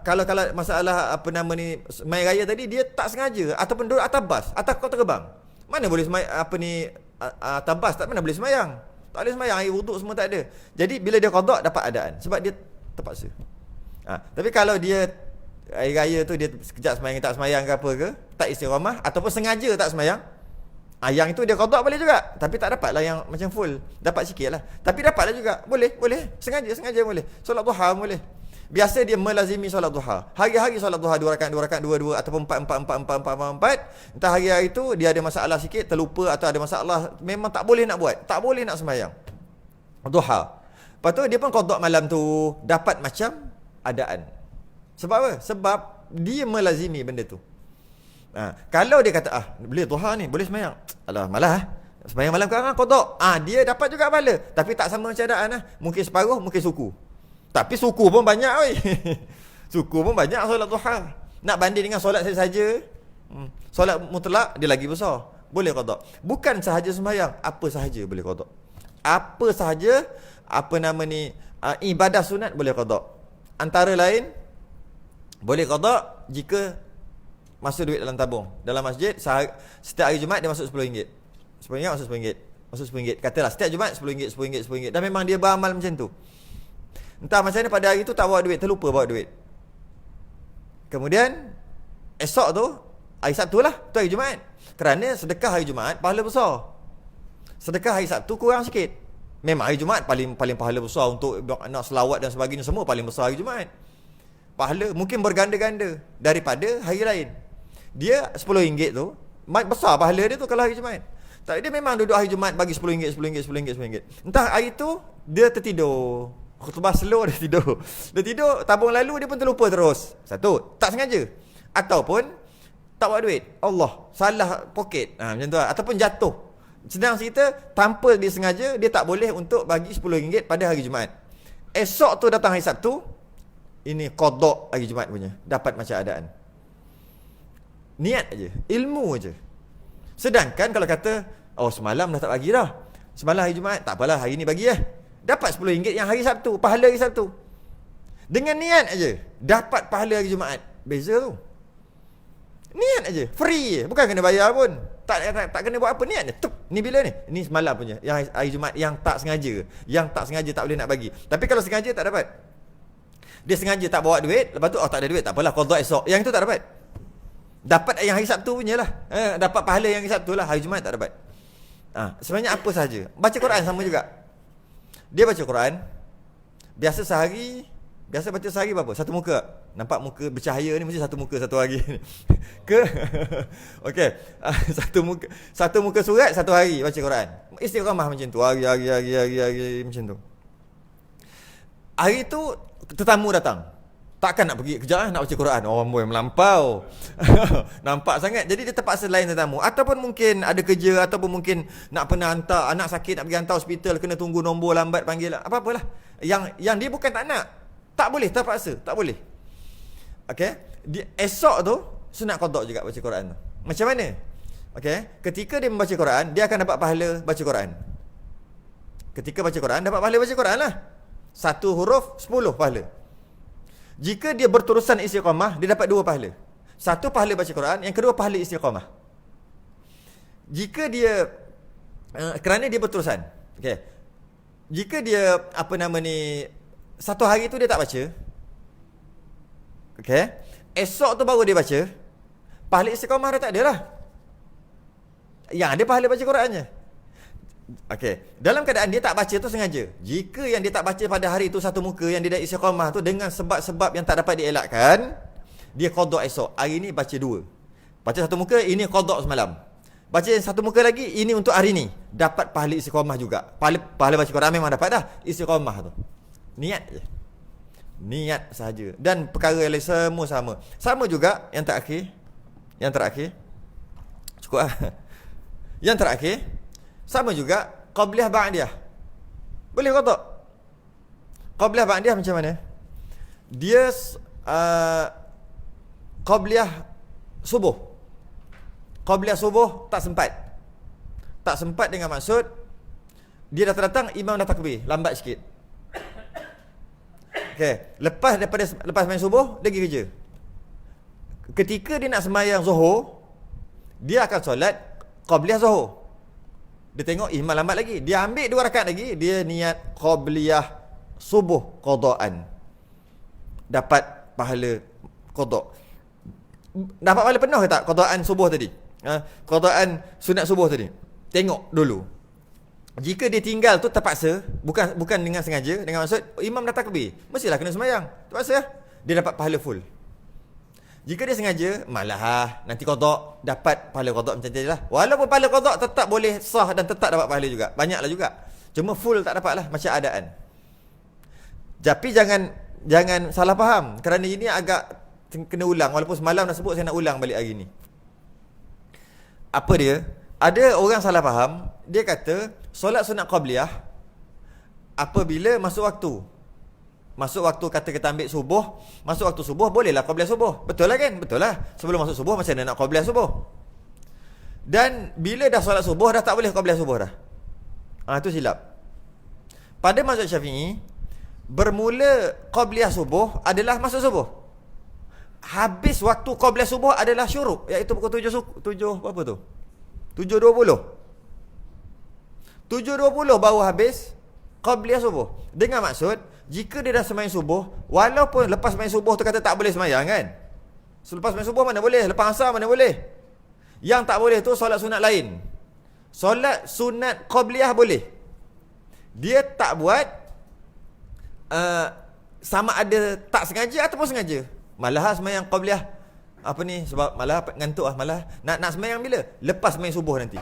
kalau masalah apa nama ni, mai raya tadi, dia tak sengaja ataupun duduk atas bas, atas kau terbang, mana boleh atas bas tak mana boleh semayang. Tak boleh semayang, air wuduk semua tak ada. Jadi bila dia qada, dapat adaan sebab dia terpaksa. Tapi kalau dia air raya tu dia sekejap semayang, tak semayang ke apa ke, tak istiqamah ataupun sengaja tak semayang, yang itu dia qada boleh juga, tapi tak dapatlah yang macam full, dapat sikit lah, tapi dapatlah juga, boleh sengaja boleh. Solat duha boleh. Biasa dia melazimi solat duha, hari-hari solat duha 2 rakaat 2 ataupun 4. Entah hari-hari tu dia ada masalah sikit, terlupa atau ada masalah, memang tak boleh nak buat, tak boleh nak sembahyang duha. Lepas tu dia pun qada malam tu, dapat macam adaan. Sebab apa? Sebab dia melazimi benda tu. Kalau dia kata boleh duha ni, boleh sembahyang, alah malah sembahyang malam sekarang qada, dia dapat juga pahala, tapi tak sama macam adaan lah. Mungkin separuh, mungkin suku. Tapi suku pun banyak oi. Suku pun banyak solat duha. Nak banding dengan solat saja, solat mutlak dia lagi besar, boleh qada. Bukan sahaja sembahyang, apa sahaja boleh qada. Apa sahaja apa nama ni, ibadah sunat boleh qada. Antara lain boleh qada jika masuk duit dalam tabung dalam masjid. Setiap hari Jumaat dia masuk RM10. RM10 masuk RM10. Masuk RM10. Katalah setiap Jumaat RM10. Dan memang dia beramal macam tu. Entah macam mana pada hari tu tak bawa duit, terlupa bawa duit. Kemudian esok tu hari Sabtu lah, tu hari Jumaat. Kerana sedekah hari Jumaat pahala besar. Sedekah hari Sabtu kurang sikit. Memang hari Jumaat paling pahala besar untuk nak selawat dan sebagainya, semua paling besar hari Jumaat. Pahala mungkin berganda-ganda daripada hari lain. Dia RM10 tu, besar pahala dia tu kalau hari Jumaat. Tak, dia memang duduk hari Jumaat bagi RM10, RM10. Entah hari tu dia tertidur. Khutbah slow dia tidur. Dia tidur, tabung lalu dia pun terlupa terus. Satu, tak sengaja. Ataupun tak bawa duit. Allah, salah poket. Macam tu lah. Ataupun jatuh. Senang cerita, tanpa dia sengaja, dia tak boleh untuk bagi RM10 pada hari Jumaat. Esok tu datang hari Sabtu, ini qada hari Jumaat punya. Dapat macam adaan. Niat aja, ilmu aja. Sedangkan kalau kata, oh semalam dah tak bagi dah. Semalam hari Jumaat, tak apalah hari ni bagi dapat RM10 yang hari Sabtu, pahala hari Sabtu. Dengan niat aja, dapat pahala hari Jumaat. Beza tu. Niat aja, free je. Bukan kena bayar pun. Tak kena buat apa, niat je. Tup, ni bila ni? Ni semalam punya, yang hari Jumaat, yang tak sengaja. Yang tak sengaja tak boleh nak bagi. Tapi kalau sengaja tak dapat. Dia sengaja tak bawa duit, lepas tu tak ada duit, tak apalah, qada esok. Yang itu tak dapat. Dapat yang hari Sabtu punya lah. Dapat pahala yang hari Sabtu lah, hari Jumaat tak dapat. Sebenarnya apa sahaja. Baca Quran sama juga. Dia baca Quran, biasa baca sehari berapa? Satu muka. Nampak muka bercahaya ni mesti satu muka satu hari. Okey. Satu muka surat satu hari baca Quran. Istiqamah macam tu, hari macam tu. Hari tu tetamu datang. Takkan nak pergi kejap nak baca Quran. Oh boy, melampau. Nampak sangat. Jadi dia terpaksa lain tetamu. Ataupun mungkin ada kerja, ataupun mungkin nak pernah hantar anak sakit, nak pergi hantar hospital, kena tunggu nombor lambat panggil. Apa-apalah. Yang dia bukan tak nak. Tak boleh, terpaksa. Tak boleh. Okey. Esok tu sunat qada juga baca Quran tu. Macam mana? Okey. Ketika dia membaca Quran, dia akan dapat pahala baca Quran. Ketika baca Quran, dapat pahala baca Quran lah. Satu huruf 10 pahala. Jika dia berterusan istiqamah, dia dapat 2 pahala. Satu pahala baca Quran, yang kedua pahala istiqamah. Jika dia kerana dia berterusan. Okey. Jika dia satu hari tu dia tak baca. Okey. Esok tu baru dia baca. Pahala istiqamah dah tak ada lah. Yang ada pahala baca Quran je. Okey, dalam keadaan dia tak baca tu sengaja. Jika yang dia tak baca pada hari tu satu muka yang dia dah istiqamah tu dengan sebab-sebab yang tak dapat dielakkan, dia qada esok. Hari ni baca 2. Baca satu muka, ini qada semalam. Baca satu muka lagi, ini untuk hari ni. Dapat pahala istiqamah juga. Pahala baca Quran memang dapat dah. Istiqamah tu. Niat je. Niat sahaja. Dan perkara yang lain semua sama. Sama juga yang terakhir. Cukup lah. Yang terakhir, sama juga qabliyah ba'diyah. Boleh ke tak? Qabliyah ba'diyah macam mana? Dia qabliyah subuh. Qabliyah subuh tak sempat. Tak sempat dengan maksud dia dah datang, imam dah takbir, lambat sikit. Okey, lepas main subuh dia pergi kerja. Ketika dia nak sembahyang zuhur, dia akan solat qabliyah zuhur. Dia tengok imam lambat lagi, dia ambil 2 rakaat lagi, dia niat qabliyah subuh qadaan. Dapat pahala qada. Dapat pahala penuh ke tak qadaan subuh tadi? Qadaan sunat subuh tadi. Tengok dulu. Jika dia tinggal tu terpaksa, bukan dengan sengaja, dengan maksud imam dah takbir, mestilah kena sembahyang. Terpaksa dia dapat pahala full. Jika dia sengaja, malah nanti qada, dapat pahala qada macam tadi lah. Walaupun pahala qada tetap boleh sah dan tetap dapat pahala juga. Banyaklah juga. Cuma full tak dapat lah, macam adaan. Tapi jangan salah faham. Kerana ini agak kena ulang. Walaupun semalam dah sebut, saya nak ulang balik hari ni. Apa dia? Ada orang salah faham. Dia kata solat sunat qabliyah apabila masuk waktu. Masuk waktu, kata kita ambil subuh, masuk waktu subuh, bolehlah qabliyah subuh. Betul lah kan? Betul lah. Sebelum masuk subuh macam mana nak qabliyah subuh? Dan bila dah solat subuh dah tak boleh qabliyah subuh dah. Itu silap. Pada mazhab Syafi'i, bermula qabliyah subuh adalah masuk subuh. Habis waktu qabliyah subuh adalah syuruk, iaitu pukul 7 berapa tu? 7.20. 7.20 baru habis qabliyah subuh. Dengan maksud, jika dia dah sembahyang subuh, walaupun lepas sembahyang subuh tu kata tak boleh sembahyang kan? Selepas sembahyang subuh mana boleh? Lepas asar mana boleh? Yang tak boleh tu solat sunat lain. Solat sunat qabliyah boleh. Dia tak buat sama ada tak sengaja ataupun sengaja. Malah sembahyang qabliyah apa ni, sebab malah ngantuk malah nak sembahyang bila? Lepas sembahyang subuh nanti.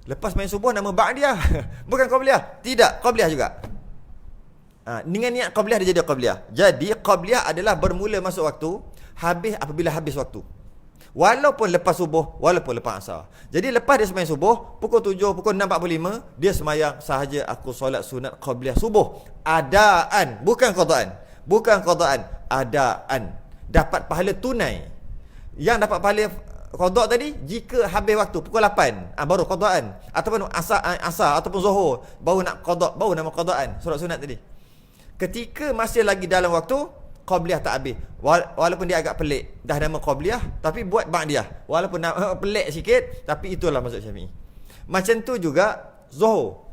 Lepas sembahyang subuh nama ba'diyah. Bukan qabliyah. Tidak, qabliyah juga. Dengan niat qabliyah dia jadi qabliyah. Jadi qabliyah adalah bermula masuk waktu, habis apabila habis waktu. Walaupun lepas subuh, walaupun lepas asar. Jadi lepas dia sembahyang subuh, pukul 7, pukul 6.45, dia sembahyang sahaja aku solat sunat qabliyah subuh. Adaan, bukan qadaan. Bukan qadaan, adaan. Dapat pahala tunai. Yang dapat pahala qada tadi jika habis waktu pukul 8, baru qadaan. Ataupun asar ataupun zuhur, baru nak qada, baru nama qadaan solat sunat tadi. Ketika masih lagi dalam waktu, qabliyah tak habis. Walaupun dia agak pelik, dah nama qabliyah tapi buat ba'diyah. Walaupun pelik sikit, tapi itulah mazhab Syafi'i. Macam tu juga zuhur.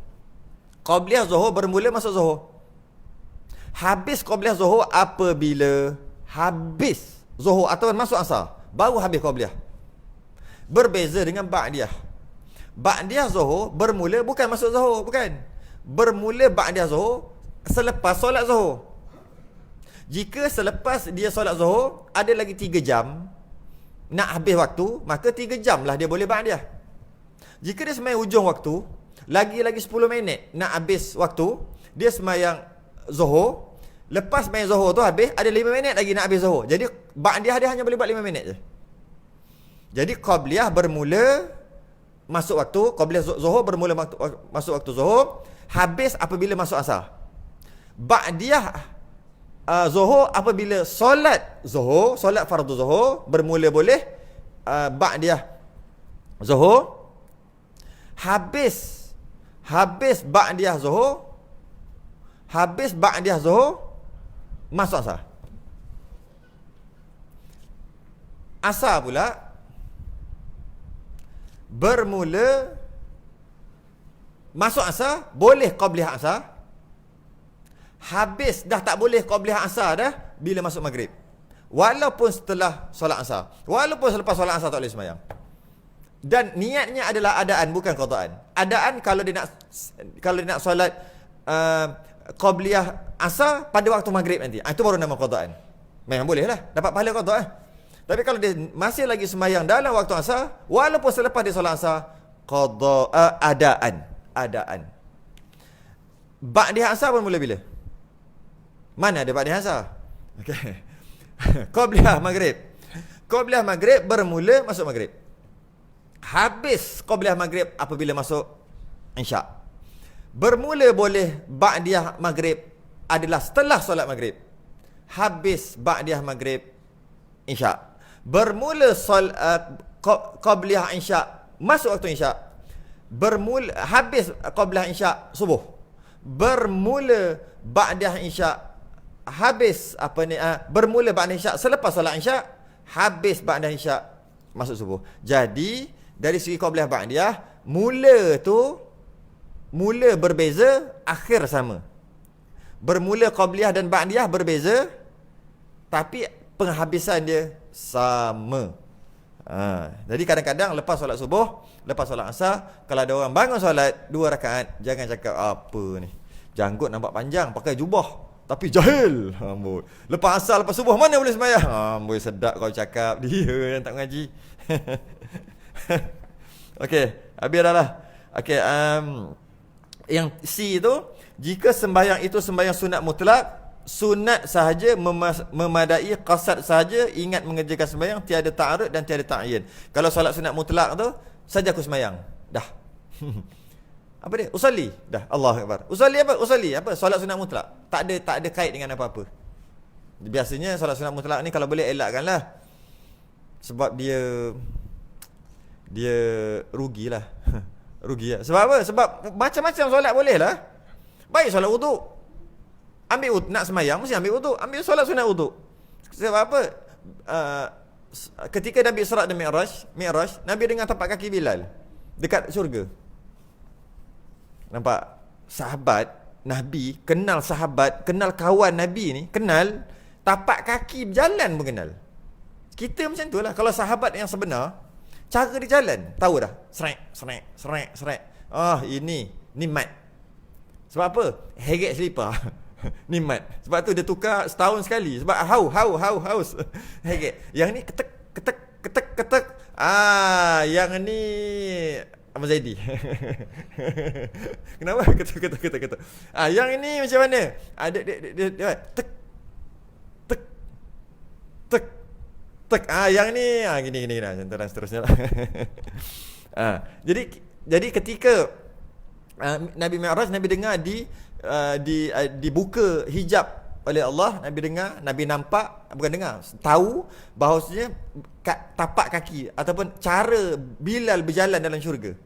Qabliyah zuhur bermula masuk zuhur. Habis qabliyah zuhur apabila habis zuhur atau masuk asar, baru habis qabliyah. Berbeza dengan ba'diyah. Ba'diyah zuhur bermula bukan masuk zuhur, bukan. Bermula ba'diyah zuhur selepas solat zuhur. Jika selepas dia solat zuhur ada lagi 3 jam nak habis waktu, maka 3 jam lah dia boleh ba'diyah. Jika dia sembahyang hujung waktu, lagi 10 minit nak habis waktu, dia sembahyang zuhur. Lepas sembahyang zuhur tu habis, ada 5 minit lagi nak habis zuhur. Jadi ba'diyah dia hanya boleh buat 5 minit je. Jadi qabliyah bermula masuk waktu, qabliyah zuhur bermula masuk waktu zuhur, habis apabila masuk asar. Ba'diyah zuhur apabila solat zuhur, solat fardu zuhur bermula boleh ba'diyah zuhur. Habis ba'diyah zuhur, habis ba'diyah zuhur masuk asar. Asar pula bermula masuk asar, boleh qabliyah asar. Habis dah tak boleh qabliyah asar dah bila masuk maghrib. Walaupun setelah solat asar, walaupun selepas solat asar tak boleh sembahyang. Dan niatnya adalah adaan, bukan qadaan. Adaan kalau dia nak solat qabliyah asar pada waktu maghrib nanti, itu baru nama qadaan. Memang boleh lah, dapat pahala qada. Tapi kalau dia masih lagi sembahyang dalam waktu asar, walaupun selepas dia solat asar, qada, adaan. Ba'diyah asar pun mula bila? Mana ada ba'diyah asar? Okey. Qabliyah maghrib. Qabliyah maghrib bermula masuk maghrib. Habis qabliyah maghrib apabila masuk isyak. Bermula boleh ba'diyah maghrib adalah setelah solat maghrib. Habis ba'diyah maghrib isyak. Bermula qabliyah isyak masuk waktu isyak. Bermula habis qabliyah isyak subuh. Bermula ba'diyah isyak habis bermula ba'diyah isyak selepas solat isyak, habis ba'diyah isyak masuk subuh. Jadi dari segi qabliyah ba'diyah, mula berbeza, akhir sama. Bermula qabliyah dan ba'diyah berbeza, tapi penghabisan dia sama. Jadi kadang-kadang lepas solat subuh, lepas solat asar, kalau ada orang bangun solat 2 rakaat, jangan cakap apa ni, janggut nampak panjang, pakai jubah tapi jahil. Amboi. Lepas asar, lepas subuh mana boleh sembahyang? Amboi, sedap kau cakap. Dia yang tak mengaji. Okey, habis dah lah. Okey, yang C tu, jika sembahyang itu sembahyang sunat mutlak, sunat sahaja memadai, qasad sahaja, ingat mengerjakan sembahyang, tiada ta'arud dan tiada ta'yin. Kalau solat sunat mutlak tu, saja aku sembahyang. Dah. Apa dia? Usalli. Dah. Allahu Akbar. Usalli apa? Usalli apa? Solat sunat mutlak. Tak ada kait dengan apa-apa. Biasanya solat sunat mutlak ni kalau boleh elakkanlah. Sebab dia rugilah. Rugi lah. Sebab apa? Sebab macam-macam solat boleh lah. Baik solat wuduk. Ambil wuduk, nak semayang mesti ambil wuduk. Ambil solat sunat wuduk. Sebab apa? Ketika Nabi Isra' dan Mi'raj, Nabi dengar tapak kaki Bilal dekat syurga. Nampak? Sahabat Nabi, kenal sahabat, kenal kawan Nabi ni, kenal tapak kaki berjalan pun kenal. Kita macam tu lah. Kalau sahabat yang sebenar, cara dia jalan, tahu dah. Serek. Ini mat. Sebab apa? Heret selipar. Nikmat. Sebab tu dia tukar setahun sekali. Sebab haus. Okay. Yang ni ketek. Yang ni Ahmad Zaidi. Kenapa ketek? Yang ini macam mana? Dia tek. Yang ni gini lah, dan seterusnya lah. Jadi ketika Nabi Mi'raj, Nabi dengar dibuka hijab oleh Allah, Nabi dengar, Nabi nampak, bukan dengar, tahu bahawasanya tapak kaki ataupun cara Bilal berjalan dalam syurga.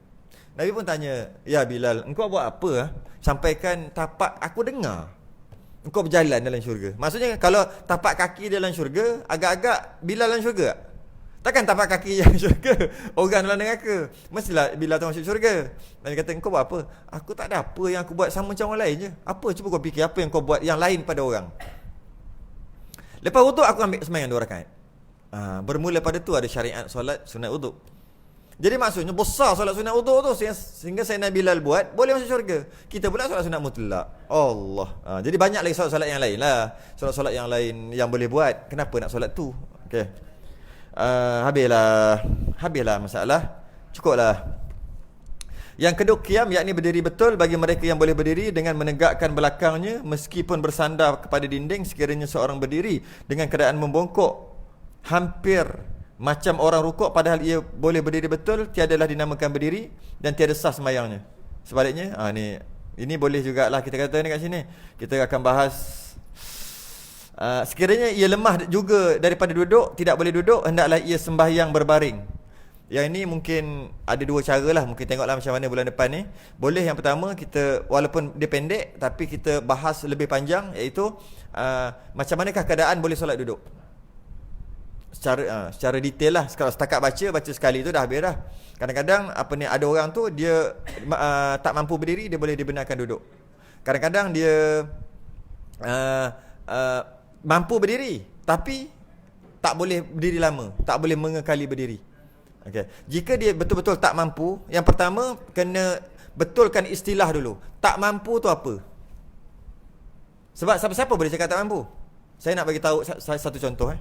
Nabi pun tanya, "Ya Bilal, engkau buat apa? Sampaikan tapak aku dengar engkau berjalan dalam syurga." Maksudnya kalau tapak kaki dalam syurga, agak-agak Bilal dalam syurga. Takkan tapak kaki dalam syurga, orang dalam neraka. Mestilah Bilal tu masuk syurga. Nabi kata, "Engkau buat apa?" "Aku tak ada apa, yang aku buat sama macam orang lain je." "Apa? Cuba kau fikir apa yang kau buat yang lain pada orang." "Lepas wuduk aku ambil sembahyang 2 rakaat." Bermula pada tu ada syariat solat sunat wuduk. Jadi maksudnya besar solat sunat wuduk tu, sehingga Sayyidina Bilal buat boleh masuk syurga. Kita pula solat sunat mutlak. Allah. Jadi banyak lagi solat-solat yang lain lah. Solat-solat yang lain yang boleh buat. Kenapa nak solat tu? Okey. Habislah masalah. Cukuplah. Yang kedua, qiyam, yakni berdiri betul bagi mereka yang boleh berdiri dengan menegakkan belakangnya meskipun bersandar kepada dinding. Sekiranya seorang berdiri dengan keadaan membongkok hampir macam orang rukuk padahal ia boleh berdiri betul, tiadalah dinamakan berdiri dan tiada sah sembahyangnya. Sebaliknya, ini boleh jugalah kita kata ni kat sini. Kita akan bahas sekiranya ia lemah juga daripada duduk, tidak boleh duduk, hendaklah ia sembahyang berbaring. Yang ini mungkin ada 2 cara lah. Mungkin tengoklah macam mana bulan depan ni. Boleh yang pertama, kita walaupun dia pendek, tapi kita bahas lebih panjang, iaitu macam manakah keadaan boleh solat duduk secara detail lah. Kalau setakat baca sekali tu dah habis dah. Kadang-kadang ada orang tu dia tak mampu berdiri, dia boleh dibenarkan duduk. Kadang-kadang dia mampu berdiri tapi tak boleh berdiri lama, tak boleh mengekali berdiri. Okay. Jika dia betul-betul tak mampu, yang pertama kena betulkan istilah dulu. Tak mampu tu apa? Sebab siapa-siapa boleh cakap tak mampu. Saya nak bagi tahu satu contoh.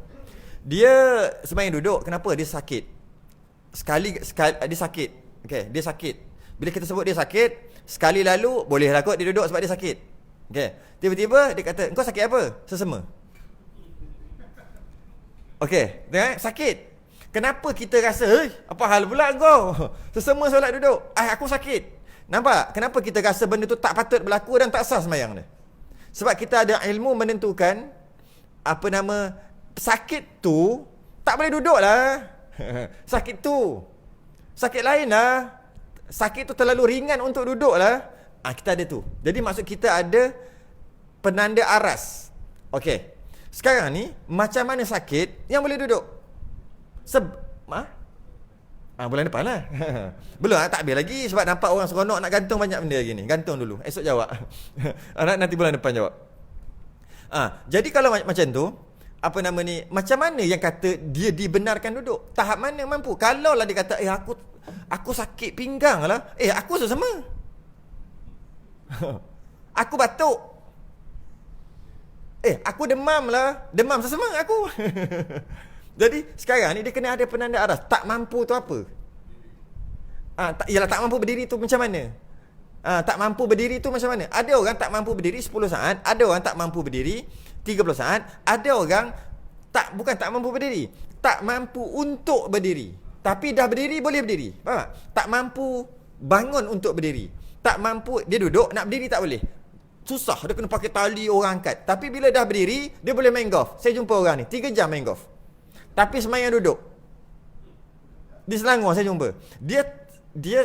Dia sembahyang duduk, kenapa? Dia sakit. Sekali dia sakit. Okey, dia sakit. Bila kita sebut dia sakit, sekali lalu bolehlah kot dia duduk sebab dia sakit. Okey. Tiba-tiba dia kata, "Engkau sakit apa?" "Sesama." Okey, tengok sakit. Kenapa kita rasa, apa hal pula kau? Sesama solat duduk. Aku sakit. Nampak? Kenapa kita rasa benda tu tak patut berlaku dan tak sah sembahyang dia? Sebab kita ada ilmu menentukan sakit tu tak boleh duduk lah. Sakit tu sakit lain lah. Sakit tu terlalu ringan untuk duduk lah. Kita ada tu. Jadi maksud kita ada penanda aras. Okey. Sekarang ni macam mana sakit yang boleh duduk? Bulan depan lah. Belum tak habis lagi. Sebab nampak orang seronok nak gantung banyak benda lagi ni. Gantung dulu, esok jawab. Nanti bulan depan jawab. Jadi kalau macam tu, macam mana yang kata dia dibenarkan duduk? Tahap mana mampu? Kalau lah dia kata, aku sakit pinggang lah. Aku sesama. Aku batuk. Aku demam lah. Demam sesama aku. Jadi sekarang ni dia kena ada penanda aras. Tak mampu tu apa? Tak mampu berdiri tu macam mana? Tak mampu berdiri tu macam mana? Ada orang tak mampu berdiri 10 saat, ada orang tak mampu berdiri 30 saat, ada orang bukan tak mampu berdiri, tak mampu untuk berdiri, tapi dah berdiri boleh berdiri. Faham tak? Tak mampu bangun untuk berdiri. Tak mampu, dia duduk nak berdiri tak boleh. Susah, dia kena pakai tali orang angkat. Tapi bila dah berdiri, dia boleh main golf. Saya jumpa orang ni 3 jam main golf. Tapi sembahyang duduk. Di Selangor saya jumpa. Dia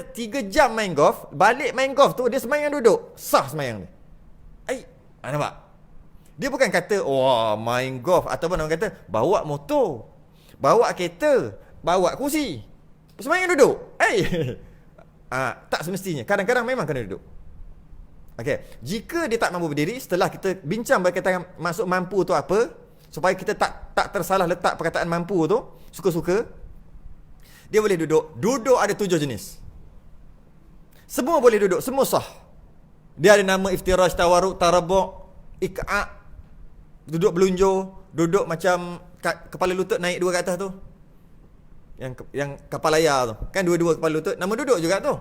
3 jam main golf, balik main golf tu dia sembahyang duduk. Sah sembahyang dia. Nampak? Dia bukan kata main golf ataupun orang kata bawa motor, bawa kereta, bawa kursi. Sembahyang duduk. Tak semestinya. Kadang-kadang memang kena duduk. Okey, jika dia tak mampu berdiri, setelah kita bincang berkaitan maksud mampu tu apa, supaya kita tak tersalah letak perkataan mampu tu, suka-suka, dia boleh duduk. Duduk ada 7 jenis. Semua boleh duduk, semua sah. Dia ada nama iftiraj, tawarruk, tarabu', Iqa', duduk belunjur, duduk macam kepala lutut naik dua ke atas tu. Yang kapal layar tu. Kan dua-dua kepala lutut, nama duduk juga tu.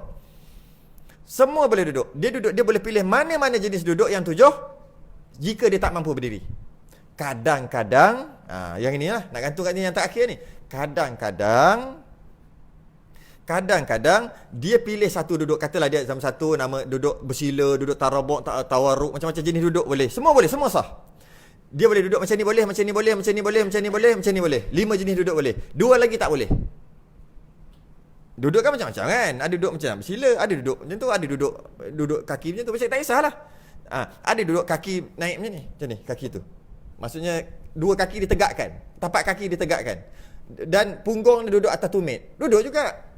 Semua boleh duduk. Dia boleh pilih mana-mana jenis duduk yang 7 jika dia tak mampu berdiri. Kadang-kadang, yang inilah nak gantung kat ni yang terakhir ni. Kadang-kadang dia pilih satu duduk, katalah dia zaman satu nama duduk bersila, duduk tarabuk, tawarruk, macam-macam jenis duduk boleh. Semua boleh, semua sah. Dia boleh duduk macam ni boleh, macam ni boleh, macam ni boleh, macam ni boleh, macam ni boleh. 5 jenis duduk boleh. 2 lagi tak boleh. Duduk kan macam-macam kan? Ada duduk macam bersila, ada duduk macam tu, ada duduk kaki macam tu. Macam tak kisahlah. Ada duduk kaki naik macam ni, kaki tu. Maksudnya 2 kaki ditegakkan, tapak kaki ditegakkan. Dan punggung dia duduk atas tumit. Duduk juga.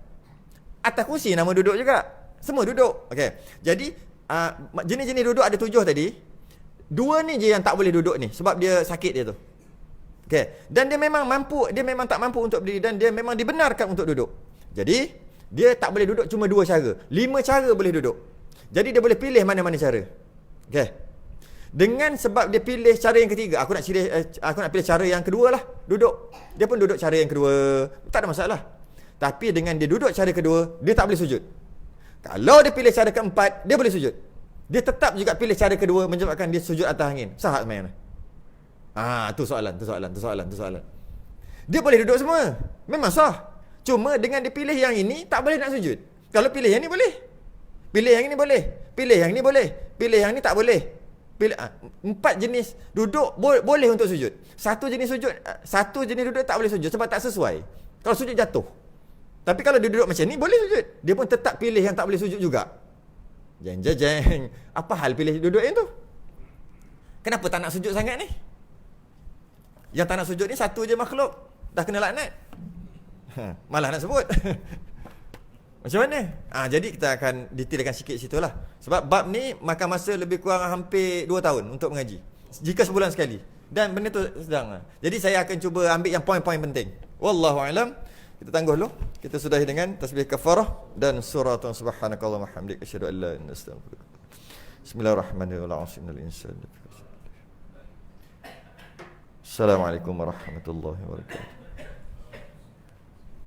Atas kursi nama duduk juga. Semua duduk. Okey. Jadi jenis-jenis duduk ada 7 tadi. 2 ni je yang tak boleh duduk ni sebab dia sakit dia tu. Okey. Dan dia memang tak mampu untuk berdiri dan dia memang dibenarkan untuk duduk. Jadi dia tak boleh duduk cuma 2 cara. 5 cara boleh duduk. Jadi dia boleh pilih mana-mana cara. Okey. Dengan sebab dia pilih cara yang ketiga, aku nak pilih cara yang kedua lah, duduk. Dia pun duduk cara yang kedua. Tak ada masalah. Tapi dengan dia duduk cara kedua, dia tak boleh sujud. Kalau dia pilih cara keempat, dia boleh sujud. Dia tetap juga pilih cara kedua menyebabkan dia sujud atas angin. Sah tak sembahyang? Tu soalan. Dia boleh duduk semua. Memang sah. Cuma dengan dia pilih yang ini, tak boleh nak sujud. Kalau pilih yang ni boleh. Pilih yang ini boleh. Pilih yang ni boleh. Pilih yang ni tak boleh. Pilih 4 jenis duduk boleh untuk sujud. Satu jenis duduk tak boleh sujud sebab tak sesuai. Kalau sujud jatuh. Tapi kalau dia duduk macam ni boleh sujud. Dia pun tetap pilih yang tak boleh sujud juga. Jeng. Apa hal pilih duduk yang tu? Kenapa tak nak sujud sangat ni? Yang tak nak sujud ni satu je makhluk. Dah kena laknat. Malah nak sebut. Macam mana? Jadi kita akan detailkan sikit situ lah. Sebab bab ni makan masa lebih kurang hampir 2 tahun untuk mengaji. Jika sebulan sekali. Dan benda tu sedang. Jadi saya akan cuba ambil yang poin-poin penting. Wallahu'alam. Kita tangguh dulu. Kita sudahi dengan tasbih kafarah dan surah subhanakallahumma hamdika asyhadu an la ilaha illa anta astaghfiruka. Bismillahirrahmanirrahim. Assalamualaikum warahmatullahi wabarakatuh.